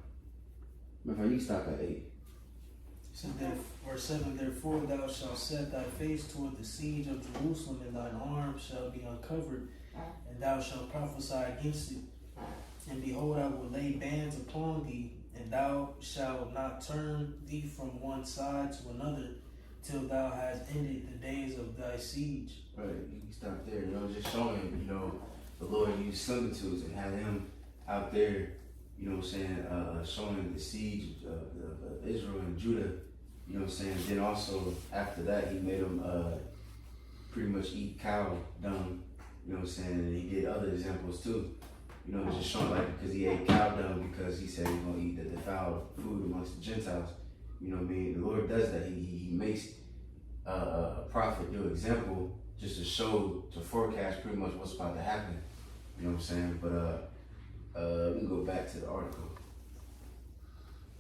Matter you can stop at 8. Verse 7, "Therefore thou shalt set thy face toward the siege of Jerusalem, and thine arm shall be uncovered, and thou shalt prophesy against it. And behold, I will lay bands upon thee, and thou shalt not turn thee from one side to another, till thou hast ended the days of thy siege." Right, you can stop there. Just showing, the Lord used similitudes and had him out there, showing the siege of Israel and Judah, Then also, after that, he made them pretty much eat cow dung, And he did other examples too, just showing because he ate cow dung because he said he's going to eat the defiled food amongst the Gentiles. The Lord does that. He makes a prophet do example just to forecast pretty much what's about to happen. But we can go back to the article.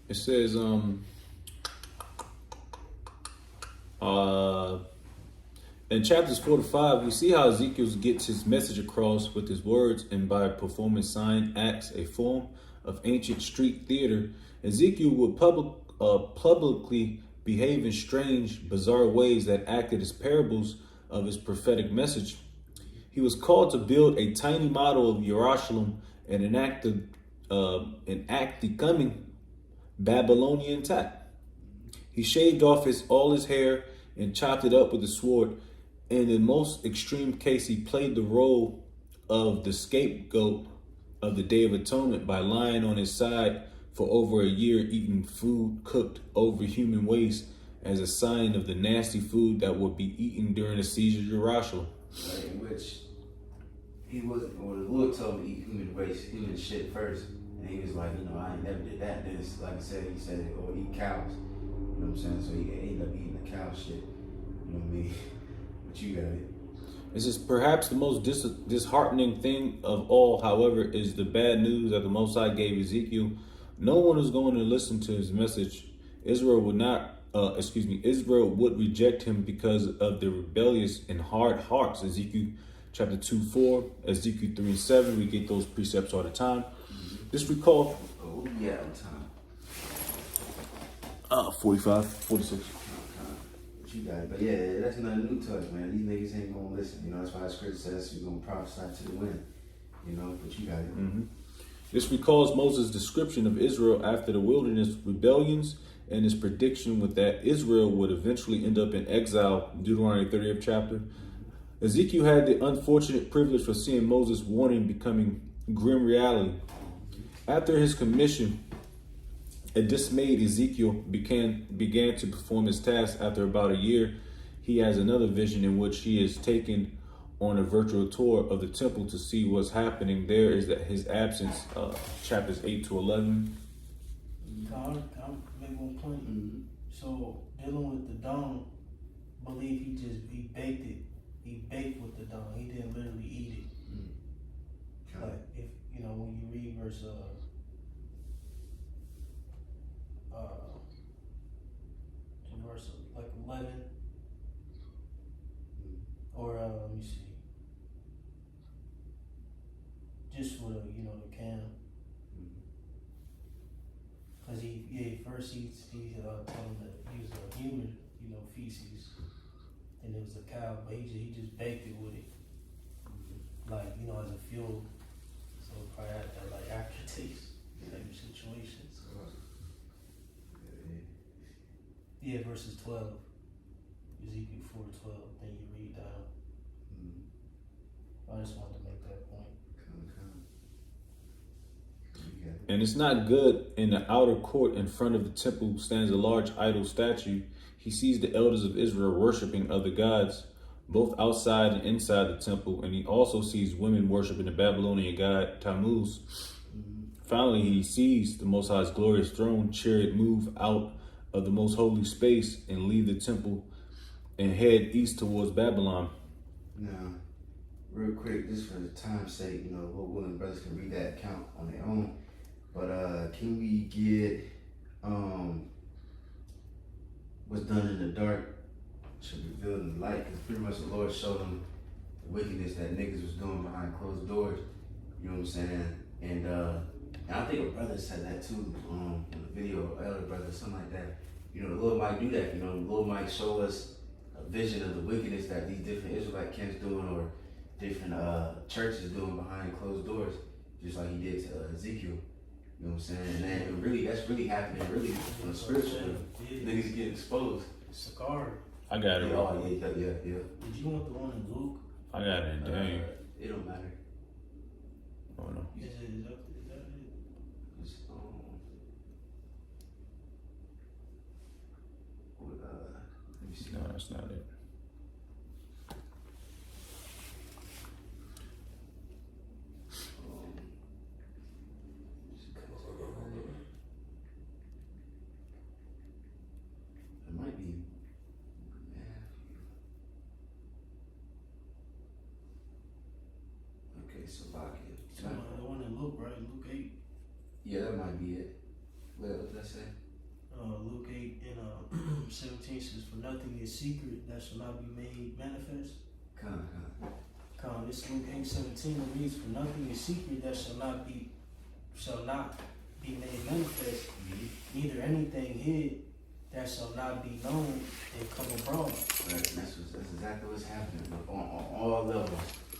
It says, in chapters 4 to 5, we see how Ezekiel gets his message across with his words and by performing sign acts, a form of ancient street theater. Ezekiel would publicly behave in strange, bizarre ways that acted as parables of his prophetic message. He was called to build a tiny model of Jerusalem and enact the coming Babylonian attack. He shaved off all his hair and chopped it up with a sword In the most extreme case, he played the role of the scapegoat of the Day of Atonement by lying on his side for over a year, eating food cooked over human waste as a sign of the nasty food that would be eaten during the siege of Jerusalem. Right, in which he wasn't, or the Lord told him to eat human waste, human shit first. And he was like, I ain't never did that. Then it's like I said, he said, or eat cows. You know what I'm saying? So he ended up eating the cow shit. You know what I mean? But you got it. This is perhaps the most disheartening thing of all, however, is the bad news that the Most High gave Ezekiel. No one was going to listen to his message. Israel Israel would reject him because of the rebellious and hard hearts. Ezekiel chapter 2:4, Ezekiel 3:7. We get those precepts all the time. Just recall. Oh, yeah, on time. 45, 46. But you got it. But yeah, that's nothing new to us, man. These niggas ain't gonna listen. That's why the scripture says you're gonna prophesy to the wind. But you got it. Mm-hmm. This recalls Moses' description of Israel after the wilderness rebellions and his prediction with that Israel would eventually end up in exile, Deuteronomy 30th chapter. Ezekiel had the unfortunate privilege of seeing Moses' warning becoming grim reality. After his commission, a dismayed Ezekiel began to perform his task. After about a year, he has another vision in which he is taken on a virtual tour of the temple to see what's happening. There is that his absence, chapters 8 to 11. I'll make one point. Mm-hmm. So dealing with the dome, believe he baked it. He baked with the dome. He didn't literally eat it. Okay. Like if when you read verse like 11 or let me see, just for the can, because first he told him to use a human feces, and it was a cow, but he just baked it with it, like as a fuel, so it probably had that like aftertaste type of situations. Yeah, verses 12, Ezekiel 4:12. Then you read down. I just wanted to make that point. And it's not good. In the outer court in front of the temple stands a large idol statue. He sees the elders of Israel worshiping other gods, both outside and inside the temple. And he also sees women worshiping the Babylonian god Tammuz. Finally, he sees the Most High's glorious throne chariot move out of the most holy space and leave the temple and head east towards Babylon. Now, real quick, just for the time's sake, Lord willing, brothers can read that account on their own. But can we get what's done in the dark should be revealed in the light? Because pretty much the Lord showed them the wickedness that niggas was doing behind closed doors. You know what I'm saying? And I think a brother said that too in the video, elder brother, something like that. The Lord might do that. The Lord might show us a vision of the wickedness that these different Israelite camps doing or different churches doing behind closed doors, just like he did to Ezekiel. You know what I'm saying? And really, that's really happening, really, on the spiritual level. Niggas getting exposed. It's a card. I got it. Oh, yeah. Did you want the one in Luke? I got it. Dang. It don't matter. Oh no. Is that it? It's, let me see. No, that's not it. It might be. Okay, so The one in Luke, right? Luke 8. Yeah, that might be it. What did that say? Luke 8 and 17 says, "For nothing is secret that shall not be made manifest." This Luke 8:17 it reads, "For nothing is secret that shall not be made manifest, neither anything hid that shall not be known and come abroad." Right, that's exactly what's happening on all levels.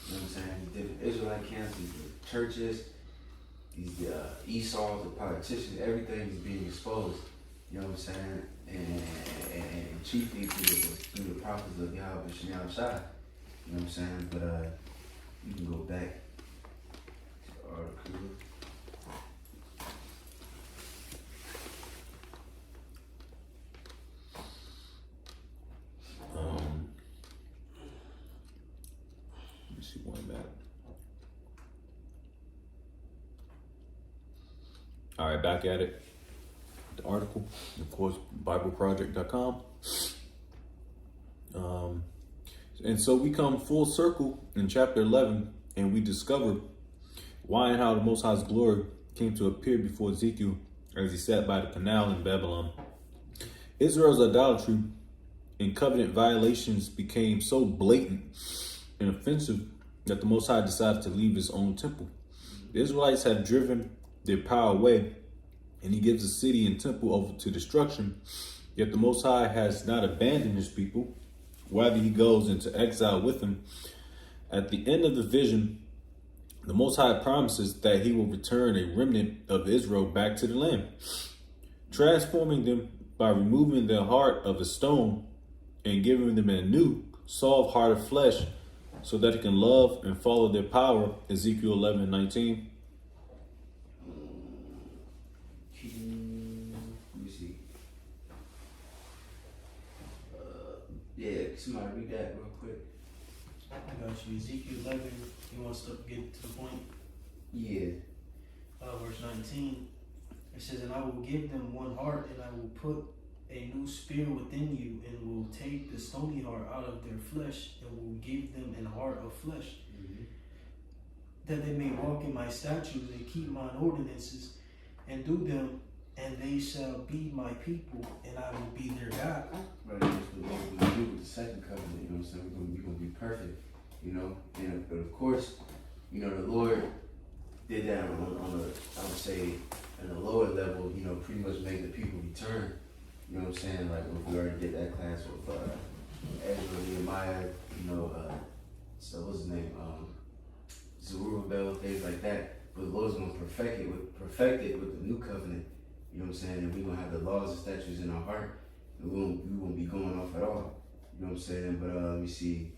You know what I'm saying? The different Israelite camps, the churches, these Esau's, the politicians, everything is being exposed. You know what I'm saying? And chiefly through the prophets of Yahweh Shem Shai. You know what I'm saying? But you can go back to the article. Let me see where I'm at. All right, back at it. The article, of course, BibleProject.com. And so we come full circle in chapter 11, and we discover why and how the Most High's glory came to appear before Ezekiel as he sat by the canal in Babylon. Israel's idolatry and covenant violations became so blatant and offensive that the Most High decided to leave his own temple. The Israelites had driven their power away, and he gives the city and temple over to destruction. Yet the Most High has not abandoned his people. Rather, he goes into exile with them. At the end of the vision, the Most High promises that he will return a remnant of Israel back to the land, transforming them by removing their heart of a stone and giving them a new, soft heart of flesh so that he can love and follow their power. Ezekiel 11:19. Let me see. Yeah, somebody read that real quick. I got you. Ezekiel 11, you want to get to the point? Yeah. Verse 19. It says, and I will give them one heart, and I will put a new spirit within you, and will take the stony heart out of their flesh, and will give them an heart of flesh, that they may walk in my statutes and keep mine ordinances, and do them, and they shall be my people, and I will be their God. Right, that's what the Lord is going to do with the second covenant. You know what I'm saying? We're going to be perfect. You know, and but of course, you know, the Lord did that on a, I would say, at a lower level. You know, pretty much make the people return. You know what I'm saying? Like we already did that class with Ezra, Nehemiah. You know, so what's his name? Zerubbabel, things like that. But the Lord's going to perfect it with the new covenant. You know what I'm saying? And we're going to have the laws and statutes in our heart. And we won't be going off at all. You know what I'm saying? But let me see.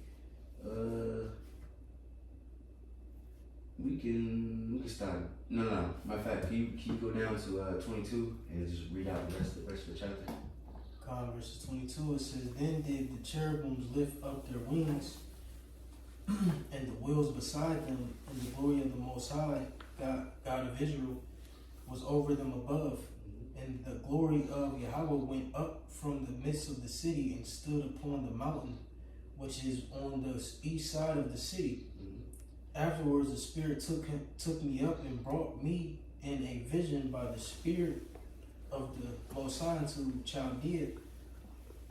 We can start. No. Matter of fact, can you go down to 22 and just read out the rest of the chapter? Verses 22, it says, then did the cherubims lift up their wings, and the wheels beside them, and the glory of the Most High, God of Israel, was over them above. And the glory of Yahweh went up from the midst of the city and stood upon the mountain, which is on the east side of the city. Afterwards, the Spirit took me up and brought me in a vision by the Spirit of the Most High to Chaldea,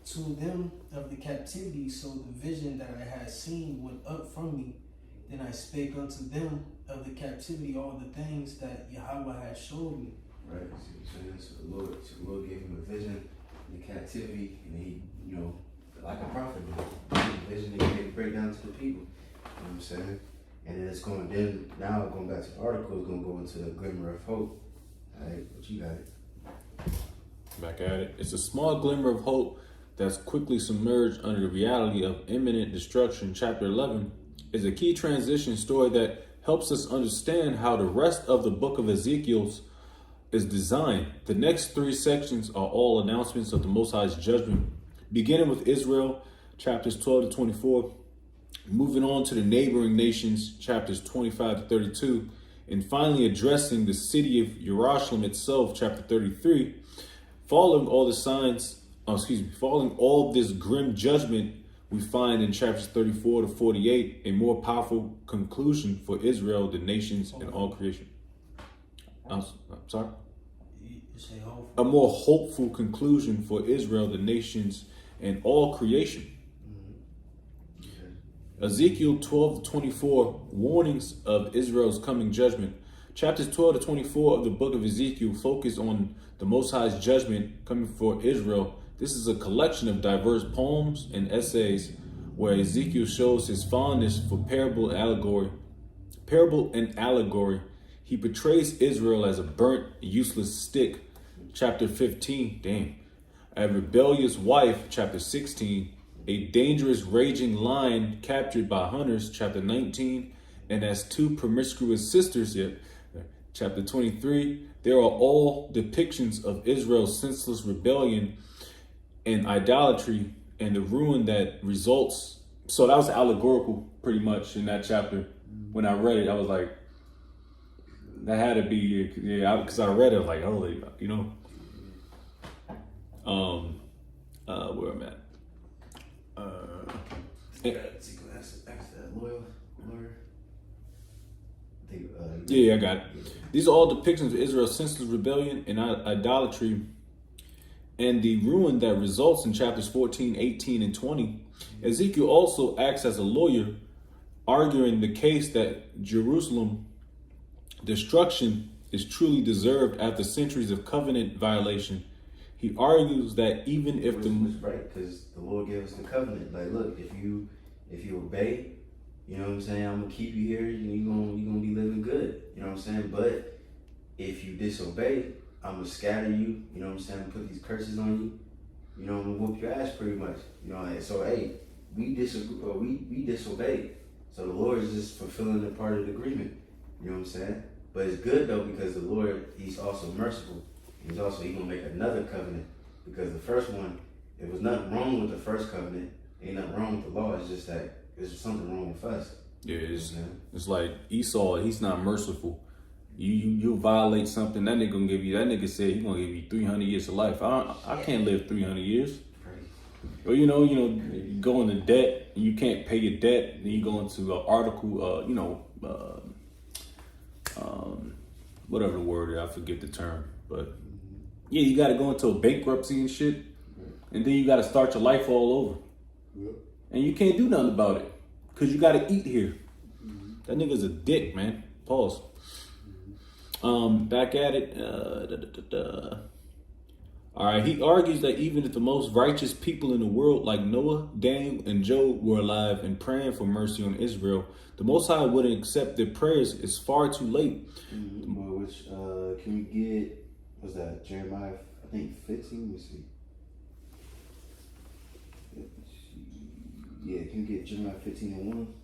to them of the captivity. So the vision that I had seen went up from me. Then I spake unto them of the captivity all the things that Yahweh had showed me. Right. So the Lord gave him a vision in the captivity, and he, you know, like a prophet, the vision that he gave break down to the people. You know what I'm saying? And then it's going back to the article, it's going to go into the glimmer of hope. All right, what you got it? Back at it. It's a small glimmer of hope that's quickly submerged under the reality of imminent destruction. Chapter 11 is a key transition story that helps us understand how the rest of the book of Ezekiel is designed. The next 3 sections are all announcements of the Most High's judgment, beginning with Israel, chapters 12 to 24, moving on to the neighboring nations, chapters 25 to 32, and finally addressing the city of Jerusalem itself, chapter 33. Following all this grim judgment, we find in chapters 34 to 48 a more powerful conclusion for Israel, the nations, and all creation. I'm sorry? A more hopeful conclusion for Israel, the nations, and all creation. Ezekiel 12 to 24, warnings of Israel's coming judgment. Chapters 12 to 24 of the book of Ezekiel focus on the Most High's judgment coming for Israel. This is a collection of diverse poems and essays where Ezekiel shows his fondness for parable and allegory. He portrays Israel as a burnt, useless stick. Chapter 15, a rebellious wife, chapter 16, a dangerous raging lion captured by hunters, chapter 19, and as two promiscuous sisters, yet, chapter 23. There are all depictions of Israel's senseless rebellion and idolatry and the ruin that results. So that was allegorical pretty much in that chapter. When I read it, I was like, that had to be, yeah, because I read it like, holy, you know. Where I'm at. Ezekiel asked that lawyer. Yeah, I got it. These are all depictions of Israel's senseless rebellion and idolatry and the ruin that results in chapters 14, 18, and 20. Ezekiel also acts as a lawyer, arguing the case that Jerusalem destruction is truly deserved after centuries of covenant violation. He argues that even if right, because the Lord gave us the covenant. Like, look, if you obey, you know what I'm saying, I'm gonna keep you here. You're gonna be living good. You know what I'm saying. But if you disobey, I'm gonna scatter you. You know what I'm saying. I'm gonna put these curses on you. You know, I'm gonna whoop your ass pretty much. You know, and so hey, we disobeyed. So the Lord is just fulfilling the part of the agreement. You know what I'm saying. But it's good though because the Lord, He's also merciful. He's gonna make another covenant because the first one, it was nothing wrong with the first covenant. Ain't nothing wrong with the law. It's just that there's something wrong with us. Yeah, it's like Esau. He's not merciful. You violate something, that nigga gonna give you. That nigga said he gonna give you 300 years of life. I can't live 300 years. Right. Or you go into debt and you can't pay your debt. Then you go into an article. Whatever the word is, I forget the term, but yeah, you got to go into a bankruptcy and shit, and then you got to start your life all over. Yep. And you can't do nothing about it because you got to eat here. That nigga's a dick, man. Pause. Back at it. All right. He argues that even if the most righteous people in the world, like Noah, Daniel, and Job, were alive and praying for mercy on Israel, the Most High wouldn't accept their prayers. It's far too late. Well, which can we get? Was that Jeremiah? I think 15. Let me see. Yeah, can you get Jeremiah 15 and 1?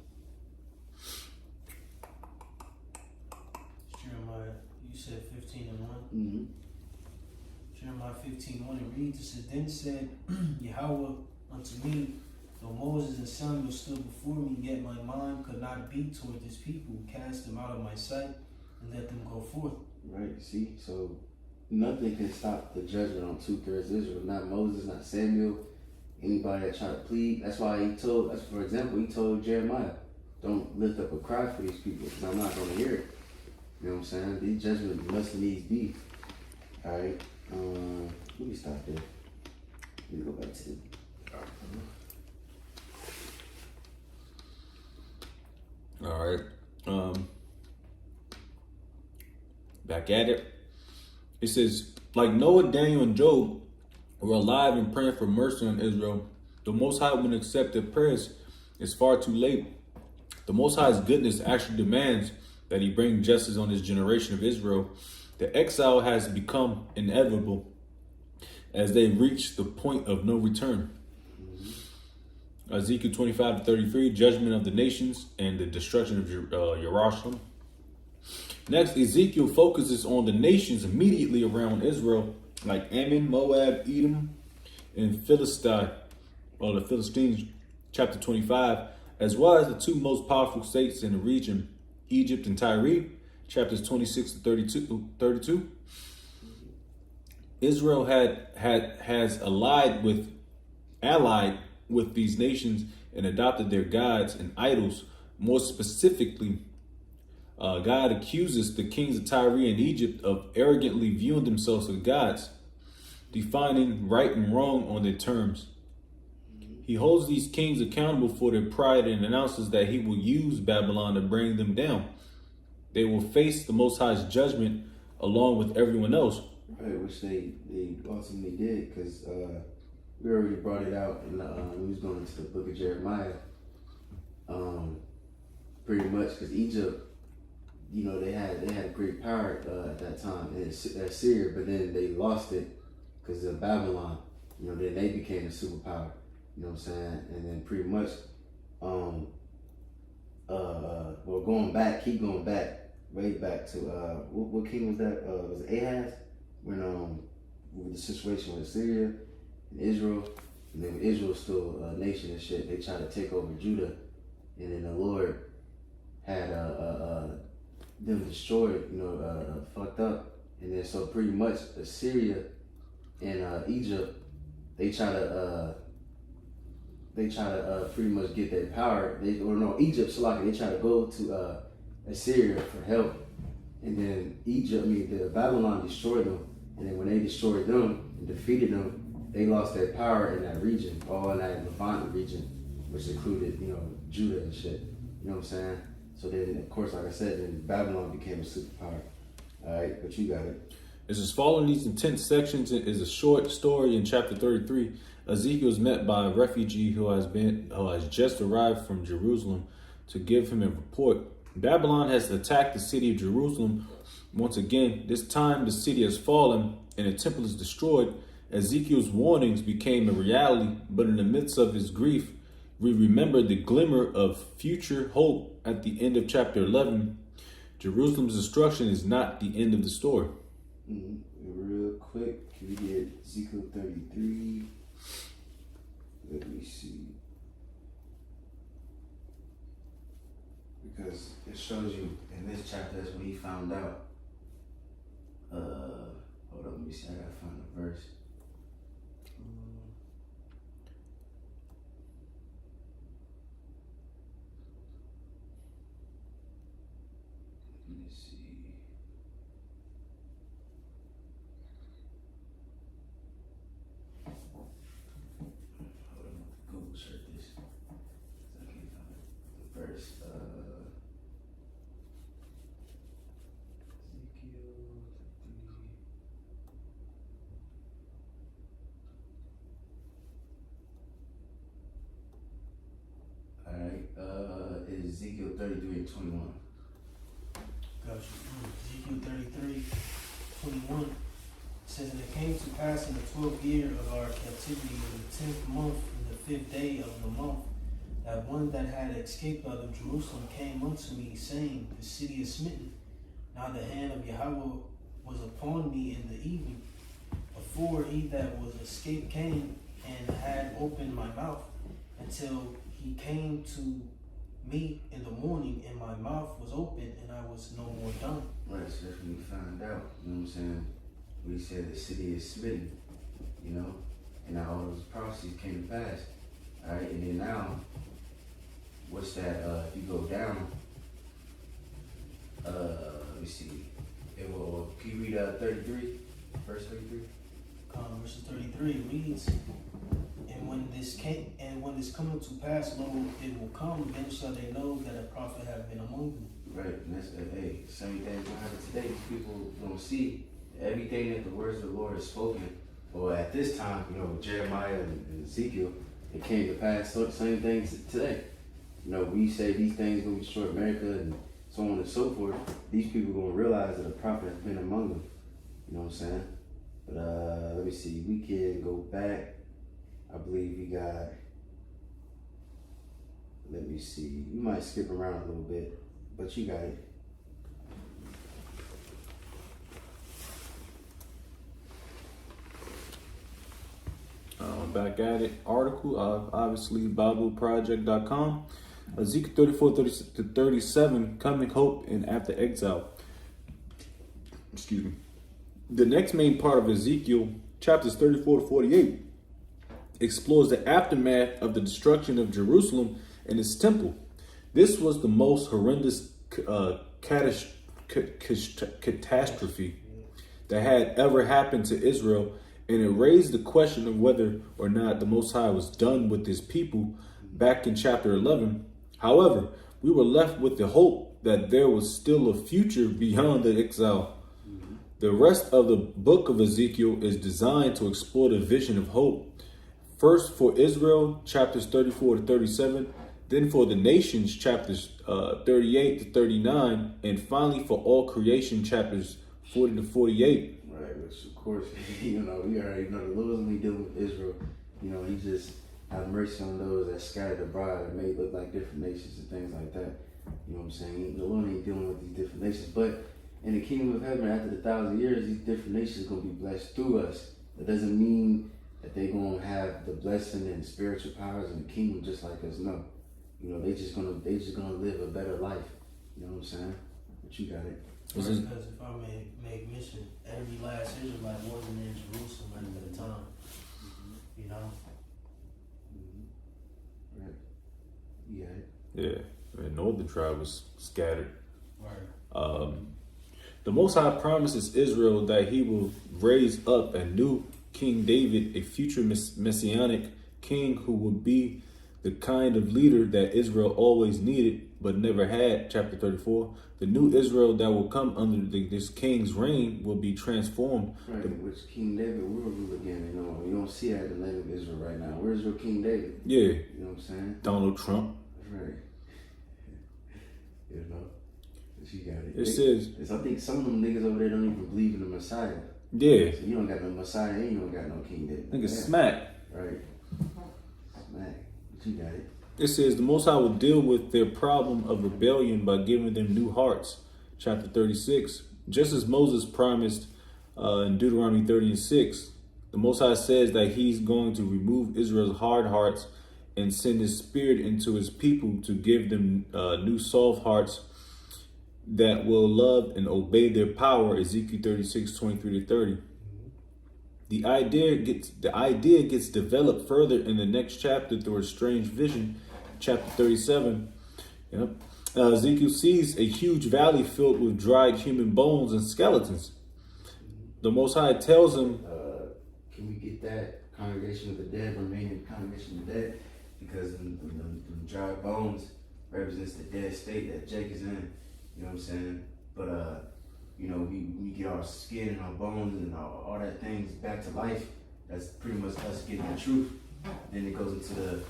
Jeremiah, you said 15 and 1? Mm-hmm. Jeremiah 15:1 it reads, it says, then said Yahweh unto me, though Moses and Samuel stood before me, yet my mind could not be toward this people. Cast them out of my sight and let them go forth. Right, see? So nothing can stop the judgment on 2/3 Israel. Not Moses, not Samuel, anybody that try to plead. That's why he told Jeremiah, don't lift up a cry for these people because I'm not going to hear it. You know what I'm saying? These judgments must needs be. All right. Let me stop there. Let me go back to the. All right. Back at it. It says, like Noah, Daniel, and Job were alive and praying for mercy on Israel, the Most High wouldn't accept their prayers. It's far too late. The Most High's goodness actually demands that He bring justice on His generation of Israel. The exile has become inevitable as they reach the point of no return. Ezekiel 25-33, judgment of the nations and the destruction of Jerusalem. Next, Ezekiel focuses on the nations immediately around Israel, like Ammon, Moab, Edom, and Philistine, or the Philistines, chapter 25, as well as the two most powerful states in the region, Egypt and Tyre, chapters 26-32. Israel has allied with these nations and adopted their gods and idols. More specifically, God accuses the kings of Tyre and Egypt of arrogantly viewing themselves as gods, defining right and wrong on their terms. He holds these kings accountable for their pride and announces that He will use Babylon to bring them down. They will face the Most High's judgment along with everyone else. Right, which they ultimately did, because we already brought it out in we was going into the book of Jeremiah. Pretty much, because Egypt, they had great power at that time in Syria, but then they lost it because of Babylon. Then they became a superpower. You know what I'm saying? And then pretty much, well, keep going back, way back to, what king was that? Was it Ahaz? When, with the situation with Syria and Israel, and then Israel was still a nation and shit, they tried to take over Judah, and then the Lord had, them destroyed, fucked up. And then so pretty much Assyria and Egypt, they try to pretty much get their power. Egypt, Salaki, they try to go to Assyria for help. And then the Babylon destroyed them. And then when they destroyed them and defeated them, they lost their power in that region, all in that Levant region, which included, Judah and shit. You know what I'm saying? So then, of course, like I said, then Babylon became a superpower. All right, but you got it. It says, following these intense sections is a short story in chapter 33. Ezekiel is met by a refugee who has just arrived from Jerusalem to give him a report. Babylon has attacked the city of Jerusalem once again. This time the city has fallen and the temple is destroyed. Ezekiel's warnings became a reality, but in the midst of his grief, we remember the glimmer of future hope at the end of chapter 11. Jerusalem's destruction is not the end of the story. Real quick, can we get Ezekiel 33? Let me see. Because it shows you in this chapter, that's when he found out. Hold on, let me see. I gotta find the verse. Let me see. Hold on, Google search this. I can't find the verse. Ezekiel 33 and 21. Gotcha. Ezekiel 33, 21 says, and it came to pass in the 12th year of our captivity, in the 10th month, in the 5th day of the month, that one that had escaped out of Jerusalem came unto me, saying, the city is smitten. Now the hand of Yahweh was upon me in the evening, before he that was escaped came and had opened my mouth, until he came to me in the morning, and my mouth was open, and I was no more dumb. Right, so that's when we found out, you know what I'm saying? We said the city is smitten, and now all those prophecies came to pass. All right, and then now, what's that? If you go down, let me see. Can you read 33, verse 33? Verse 33 reads, and when this cometh to pass, lo, it will come, then shall they know that a prophet hath been among them. Right, and that's same thing gonna happen today. People don't see everything that the words of the Lord has spoken. Or at this time, Jeremiah and Ezekiel, it came to pass. So the same things today. We say these things gonna destroy America and so on and so forth. These people gonna realize that a prophet has been among them. You know what I'm saying? But let me see. We can go back. I believe we got. Let me see. We might skip around a little bit, but you got it. Back at it. Article, obviously, BibleProject.com. Ezekiel 34 to 37, coming hope and after exile. Excuse me. The next main part of Ezekiel, chapters 34 to 48, explores the aftermath of the destruction of Jerusalem and its temple. This was the most horrendous catastrophe that had ever happened to Israel, and it raised the question of whether or not the Most High was done with his people back in chapter 11. However, we were left with the hope that there was still a future beyond the exile. The rest of the book of Ezekiel is designed to explore the vision of hope. First for Israel, chapters 34 to 37, then for the nations, chapters 38 to 39, and finally for all creation, chapters 40 to 48. Right, which of course, we already know the Lord's when he dealing with Israel. He just have mercy on those that scattered abroad and made look like different nations and things like that. You know what I'm saying? The Lord ain't dealing with these different nations. But in the kingdom of heaven, after the 1,000 years, these different nations are going to be blessed through us. That doesn't mean that they're going to have the blessing and spiritual powers in the kingdom just like us. No. You know, they just gonna live a better life. You know what I'm saying? But you got it. Because if I may make mention, every last Israelite wasn't in Jerusalem at the time. You know? Right. You got it. Yeah, the northern tribe was scattered. Right. The Most High promises Israel that he will raise up a new King David, a future messianic king who will be the kind of leader that Israel always needed but never had. Chapter 34. The new Israel that will come under this king's reign will be transformed. Right, which King David will rule again. You know, you don't see that in the land of Israel right now. Where's your King David? Yeah. You know what I'm saying? Donald Trump. Right. You know, but you got it. It says. I think some of them niggas over there don't even believe in the Messiah. Yeah. So you don't got no Messiah and you don't got no King David. Nigga smack. Right. Smack. But you got it. It says the Most High will deal with their problem of rebellion by giving them new hearts. Chapter 36. Just as Moses promised in Deuteronomy 30:6, the Most High says that he's going to remove Israel's hard hearts and send his spirit into his people to give them new soft hearts that will love and obey their power. Ezekiel 36:23-30. The idea gets developed further in the next chapter through a strange vision. Chapter 37. Yep. Ezekiel sees a huge valley filled with dried human bones and skeletons. The Most High tells him, can we get that congregation of the dead, remaining congregation of the dead? Because the dry bones represents the dead state that Jake is in. You know what I'm saying? But you know, we get our skin and our bones and all that things back to life. That's pretty much us getting the truth. Then it goes into the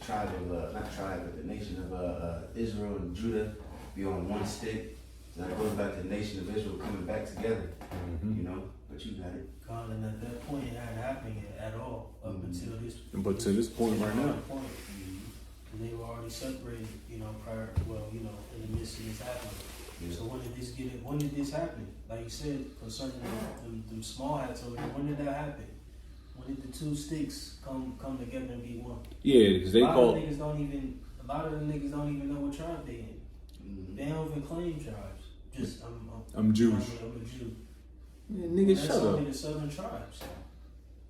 tribe of not tribe, but the nation of Israel and Judah be on one stick. So that goes back to the nation of Israel coming back together. You know, but you got it. God, and at that point, it hadn't happened yet at all up until this. but to this point right now, Point. They were already separated, you know, prior. Well, you know, in the midst of this happening. Yeah. So when did this happen? Like you said, concerning the small hats over there, when did that happen? When did the two sticks come together and be one? yeah, because they a lot call. of the niggas don't even know what tribe they in. They don't even claim tribes. Just I'm Jewish. I'm a Jew. Yeah, nigga, That's shut up. only the southern tribes.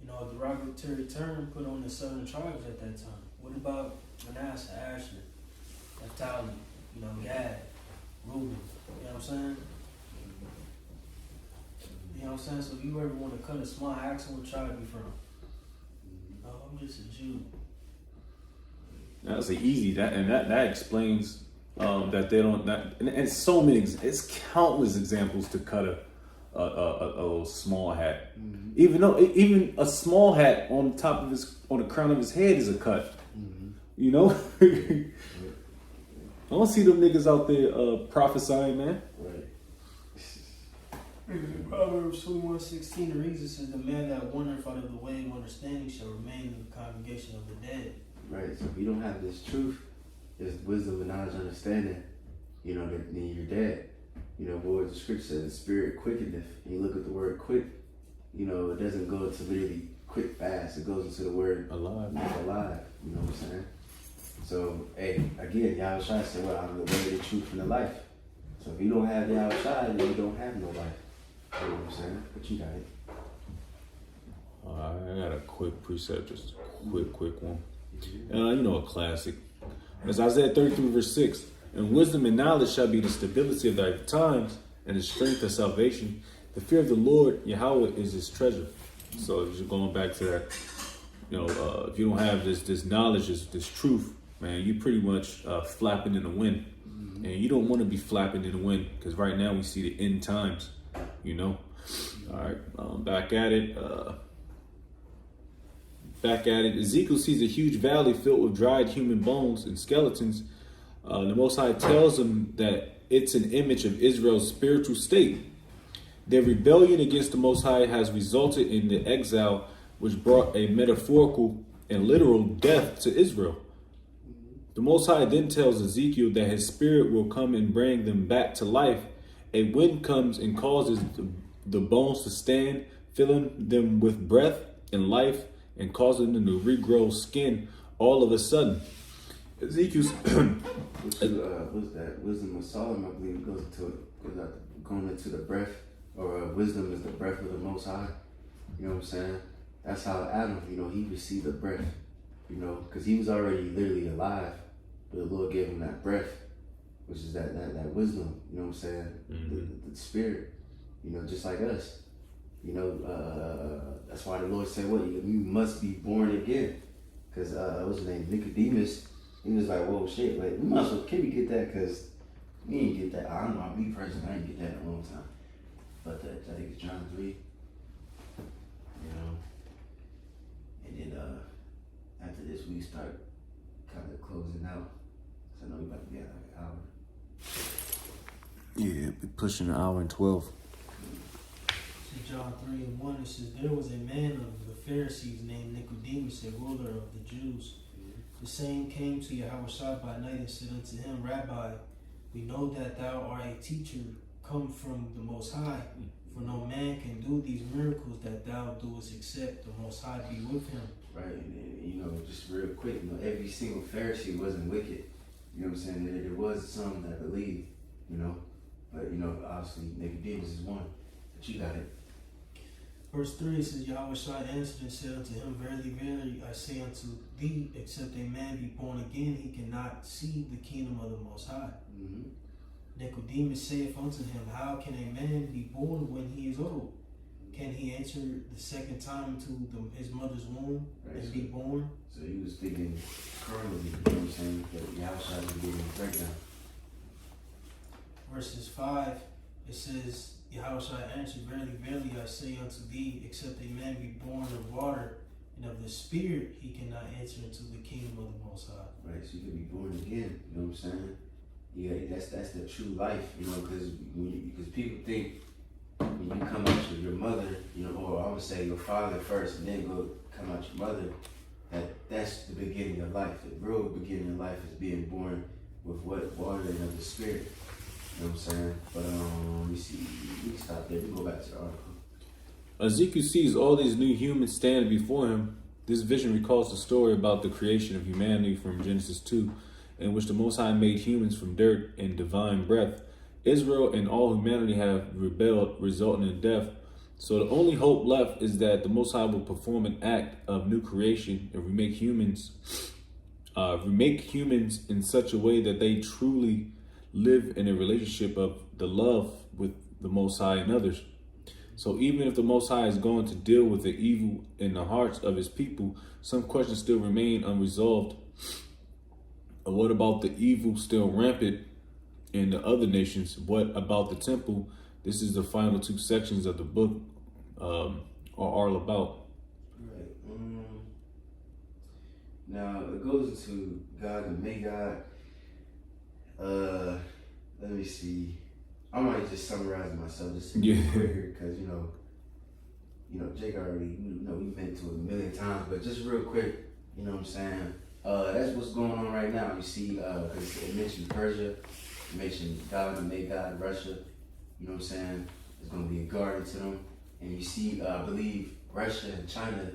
You know, a derogatory term put on the southern tribes at that time. What about Manasseh, Asher, Naphtali, you know, Gad, Reuben? You know what I'm saying? You know what I'm saying? So if you ever want to cut a small axle, what tribe you from? Oh, I'm just a Jew. That's easy. That explains that they don't. And so many. It's countless examples to cut a little small hat. Even a small hat on the crown of his head is a cut. You know. I don't see them niggas out there prophesying, man. Right. Proverbs 21:16 reads, it says, "The man that wandereth out of the way of understanding shall remain in the congregation of the dead." Right. So if you don't have this truth, this wisdom and knowledge, understanding, you know, then you're dead. You know, what the scripture says, the spirit quickeneth. And you look at the word quick, you know, it doesn't go to literally quick fast. It goes into the word Alive. Alive. You know what I'm saying? So, hey, again, Yahushua said, well, I'm the way, the truth, and the life. So if you don't have Yahushua, then you don't have no life. You know what I'm saying? But you got it. I got a quick precept, just a quick one. You know, a classic. As Isaiah 33:6, "And wisdom and knowledge shall be the stability of thy times, and the strength of salvation. The fear of the Lord, Yahweh, is his treasure." So just going back to that, you know, if you don't have this knowledge, this truth, man, you pretty much flapping in the wind. And you don't want to be flapping in the wind, because right now we see the end times, you know. All right, back at it. Ezekiel sees a huge valley filled with dried human bones and skeletons. The Most High tells him that it's an image of Israel's spiritual state. Their rebellion against the Most High has resulted in the exile which brought a metaphorical and literal death to Israel. The Most High then tells Ezekiel that his spirit will come and bring them back to life. A wind comes and causes the bones to stand, filling them with breath and life and causing them to regrow skin all of a sudden. Ezekiel's What's that? Wisdom of Solomon, I believe, goes going into the breath, or wisdom is the breath of the Most High. You know what I'm saying? That's how Adam, he received the breath, because he was already literally alive, but the Lord gave him that breath, which is that wisdom, you know what I'm saying? Mm-hmm. The spirit, just like us. That's why the Lord said, what? You must be born again. Because, what's his name? Nicodemus, he was like, whoa, shit, like, we might as well, can we get that? Because we ain't get that. I don't know, me personally, I ain't get that in a long time. But I think it's John 3. And then after this, we start kind of closing out. So I know we about to be at like an hour. Yeah, be pushing an hour and 12. John 3:1, it says, there was a man of the Pharisees named Nicodemus, a ruler of the Jews. The same came to Yahushua by night and said unto him, Rabbi, we know that thou art a teacher come from the Most High, for no man can do these miracles that thou doest except the Most High be with him. Right, and just real quick, every single Pharisee wasn't wicked. You know what I'm saying? There was some that believed, but obviously Nicodemus is one. But you got it. Verse 3 says, Yahushua answered and said unto him, Verily, verily, I say unto thee, except a man be born again, he cannot see the kingdom of the Most High. Mm-hmm. Nicodemus saith unto him, How can a man be born when he is old? Can he enter the second time into his mother's womb and be born? So he was thinking currently, you know what I'm saying, that Yahushua was giving a breakdown. Verses 5, it says, Yahushua answered, Verily, verily, I say unto thee, except a man be born of water and of the Spirit, he cannot enter into the kingdom of the Most High. Right, so you can be born again, you know what I'm saying? Yeah, that's the true life, because people think when you come out of your mother, or I would say your father first and then go come out your mother, that's the beginning of life. The real beginning of life is being born with what? Water and of the Spirit. You know what I'm saying? But let me see, we can stop there, we go back to the article. Ezekiel sees all these new humans standing before him. This vision recalls the story about the creation of humanity from Genesis 2, in which the Most High made humans from dirt and divine breath. Israel and all humanity have rebelled, resulting in death. So the only hope left is that the Most High will perform an act of new creation and remake humans in such a way that they truly live in a relationship of the love with the Most High and others. So even if the Most High is going to deal with the evil in the hearts of his people, some questions still remain unresolved. What about the evil still rampant in the other nations? What about the temple? This is the final two sections of the book are all about. Right. Now it goes into God and may God. Let me see. I might just summarize myself just quicker because Jake already we've been to it a million times, but just real quick, you know what I'm saying. That's what's going on right now. You see, because it mentioned Persia, it mentioned God and may God, Russia. You know what I'm saying? There's going to be a guardian to them. And you see, I believe Russia and China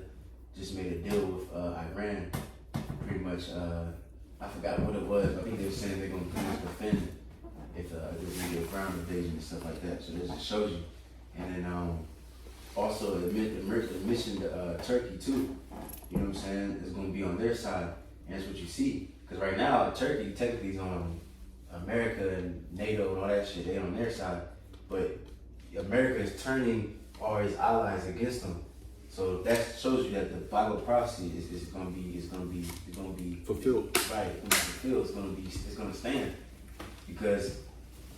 just made a deal with Iran. Pretty much, I forgot what it was. I think they were saying they're going to pretty much defend if there's going to be a ground invasion and stuff like that. So this just shows you. And then also it mentioned Turkey too. You know what I'm saying? It's going to be on their side. And that's what you see. Because right now, Turkey technically is on America and NATO and all that shit. They're on their side. But America is turning all his allies against them. So that shows you that the Bible prophecy is going to be Fulfilled. Right, it's going to be fulfilled. It's going to stand. Because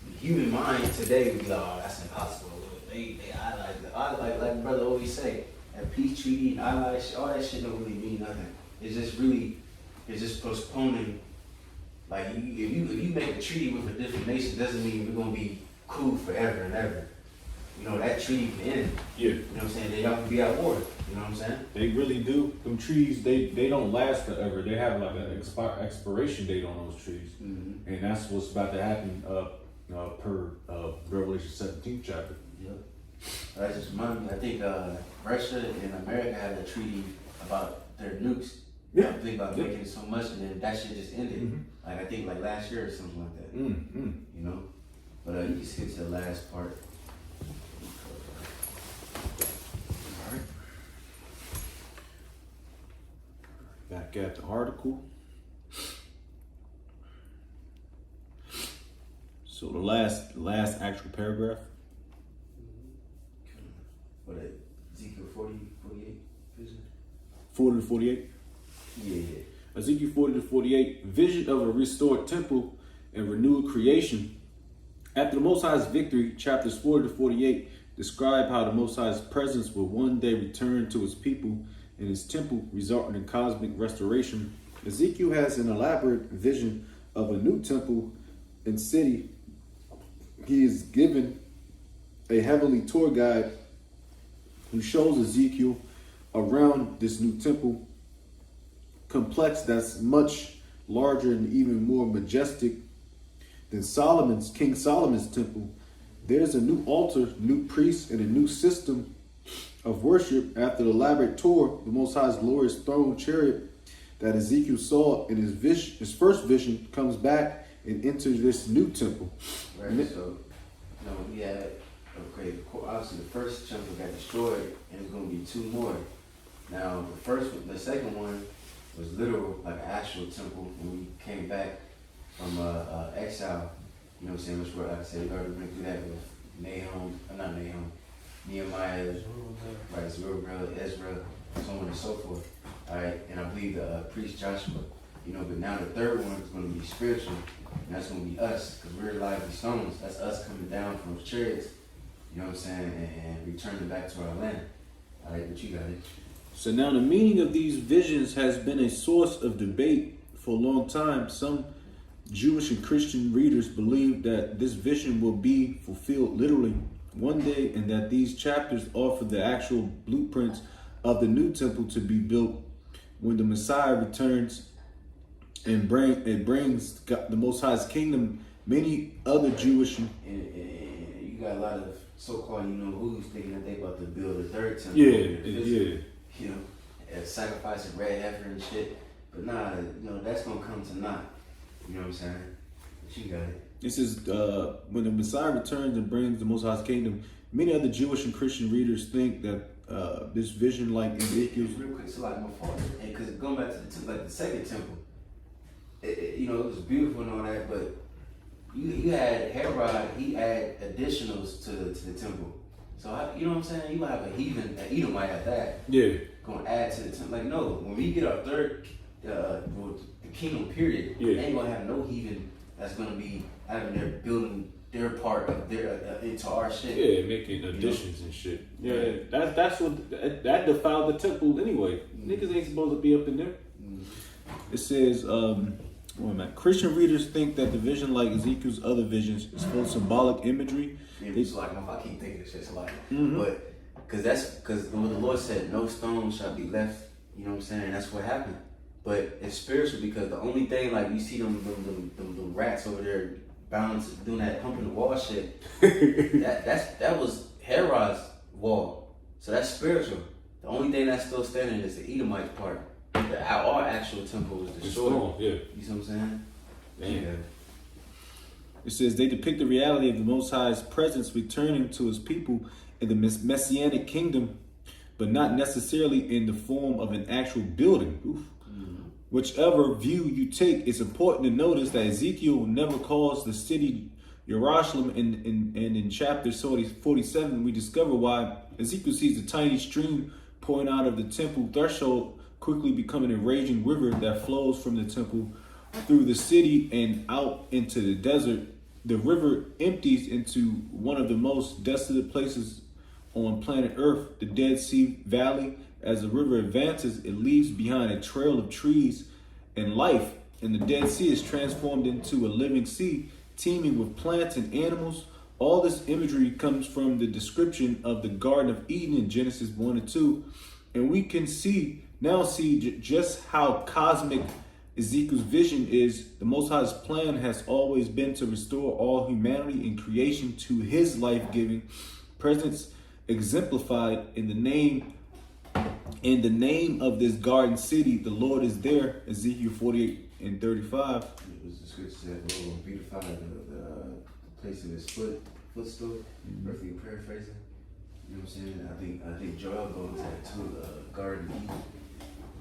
the human mind today would be like, oh, that's impossible. They allies, like brother always say, a peace treaty and allies, all that shit don't really mean nothing. It's just postponing. Like if you make a treaty with a different nation, doesn't mean we're gonna be cool forever and ever. you know, that treaty can end. Yeah. You know what I'm saying? They y'all can be at war. You know what I'm saying? They really do. Them trees, they don't last forever. They have like an expiration date on those trees. Mm-hmm. And that's what's about to happen per Revelation 17th chapter. Yep. That just reminded me, I think Russia and America had a treaty about their nukes. Yeah. I think about making it so much, and then that shit just ended. Mm-hmm. Like I think like last year or something like that. Mm-hmm. You know, but you can skip to the last part. All right. Back at the article. So the last actual paragraph. What Ezekiel 40, 48 vision? 40 to 48. Yeah. Ezekiel 40 to 48, vision of a restored temple and renewed creation. After the Most High's victory, chapters 40 to 48 describe how the Most High's presence will one day return to his people in his temple, resulting in cosmic restoration. Ezekiel has an elaborate vision of a new temple and city. He is given a heavenly tour guide who shows Ezekiel around this new temple complex that's much larger and even more majestic than King Solomon's temple. There's a new altar, new priests, and a new system of worship. After the elaborate tour, the Most High's glorious throne chariot that Ezekiel saw in his first vision comes back and enters this new temple. Right. So, we had obviously the first temple got destroyed, and it's going to be two more. Now, the second one was literal, like an actual temple when we came back from exile. You know what I'm saying? Which, like I said, we already went through that with Nehemiah, right, Zerubbabel, Ezra, so on and so forth. All right, and I believe the priest Joshua. But now the third one is going to be spiritual, and that's going to be us, because we're lively stones. That's us coming down from the chariots, you know what I'm saying, and returning back to our land. All right, but you got it. So now the meaning of these visions has been a source of debate for a long time. Some Jewish and Christian readers believe that this vision will be fulfilled literally one day, and that these chapters offer the actual blueprints of the new temple to be built when the Messiah returns and brings the Most High's kingdom. Many other Jewish and you got a lot of so-called who's thinking that they about to build a third temple. Yeah. Sacrificing red heifer and shit. But nah, that's gonna come to naught. You know what I'm saying? But you got it. This is when the Messiah returns and brings the Most High's kingdom. Many other Jewish and Christian readers think that this vision, like Ezekiel's. Real quick, so like my father, and because going back to the second temple, it was beautiful and all that, but you had Herod, he had additionals to the temple. So you know what I'm saying? You might have a heathen, Edom might have that. Yeah. Gonna add to the temple. Like no, when we get our third, the kingdom period, ain't gonna have no heathen that's gonna be having their building their part of their into our shit. Yeah, making additions and shit. Yeah, that's what that defiled the temple anyway. Niggas ain't supposed to be up in there. It says, Christian readers think that the vision, like Ezekiel's other visions, is full of symbolic imagery. Yeah, it's like I keep thinking this shit's like, but because what the Lord said, no stone shall be left. You know what I'm saying? That's what happened. But it's spiritual because the only thing, like you see them rats over there balancing, doing that humping the wall shit. that was Herod's wall. So that's spiritual. The only thing that's still standing is the Edomite part. Our actual temple was destroyed. Yeah. You see what I'm saying? Damn. Yeah. It says they depict the reality of the Most High's presence returning to his people in the messianic kingdom, but not necessarily in the form of an actual building. Whichever view you take, it's important to notice that Ezekiel never calls the city Jerusalem, and in chapter 47, we discover why. Ezekiel sees a tiny stream pouring out of the temple threshold, quickly becoming a raging river that flows from the temple through the city and out into the desert. The river empties into one of the most desolate places on planet Earth, the Dead Sea Valley. As the river advances, it leaves behind a trail of trees and life, and the Dead Sea is transformed into a living sea, teeming with plants and animals. All this imagery comes from the description of the Garden of Eden in Genesis 1 and 2. And we can see just how cosmic Ezekiel's vision is. The Most High's plan has always been to restore all humanity and creation to his life-giving presence, exemplified in the name of this garden city. The Lord is there. Ezekiel 48 and 35. It was the scripture said, "Lord will beautify the place of his footstool." Roughly paraphrasing. You know what I'm saying? I think Joel goes into that too. Garden of Eden. You know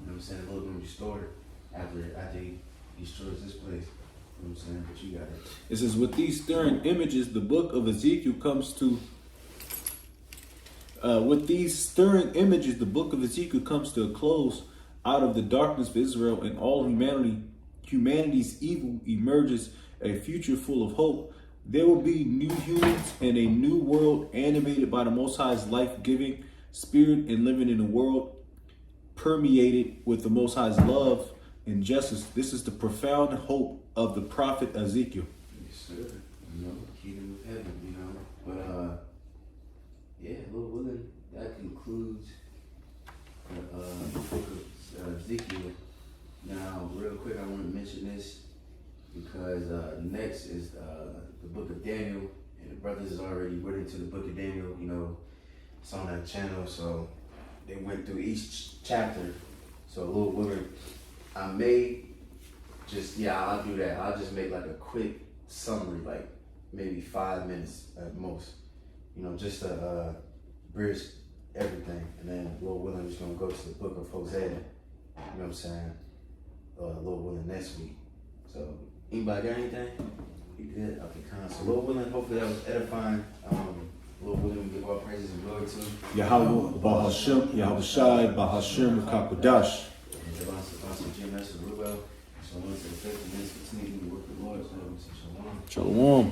what I'm saying? A little bit restored after he destroys this place. You know what I'm saying? But you got it. It says, with these stirring images, the book of Ezekiel comes to a close. Out of the darkness of Israel and all humanity's evil emerges a future full of hope. There will be new humans and a new world animated by the Most High's life-giving spirit and living in a world permeated with the Most High's love and justice. This is the profound hope of the prophet Ezekiel. Yes, sir. You know, kingdom of heaven, you know. But yeah, Lord willing, that concludes the book of Ezekiel. Now, real quick, I want to mention this because next is the book of Daniel, and the brothers already went into the book of Daniel. You know, it's on that channel, so they went through each chapter. So, Lord willing, I may I'll do that. I'll just make like a quick summary, like maybe 5 minutes at most. You know, just to bridge everything, and then Lord willing, we're just gonna go to the book of Hosea. You know what I'm saying? Lord willing, next week. So, anybody got anything? You good? Okay, so Lord willing, hopefully that was edifying. Lord willing, we give all praises and glory to Yahweh, Bahashem, Yahweh Shai, Bahashem, Kakodash. And the boss of GMS and Ruel. So, once the faithfulness continue to work with the Lord. So, shalom. Shalom.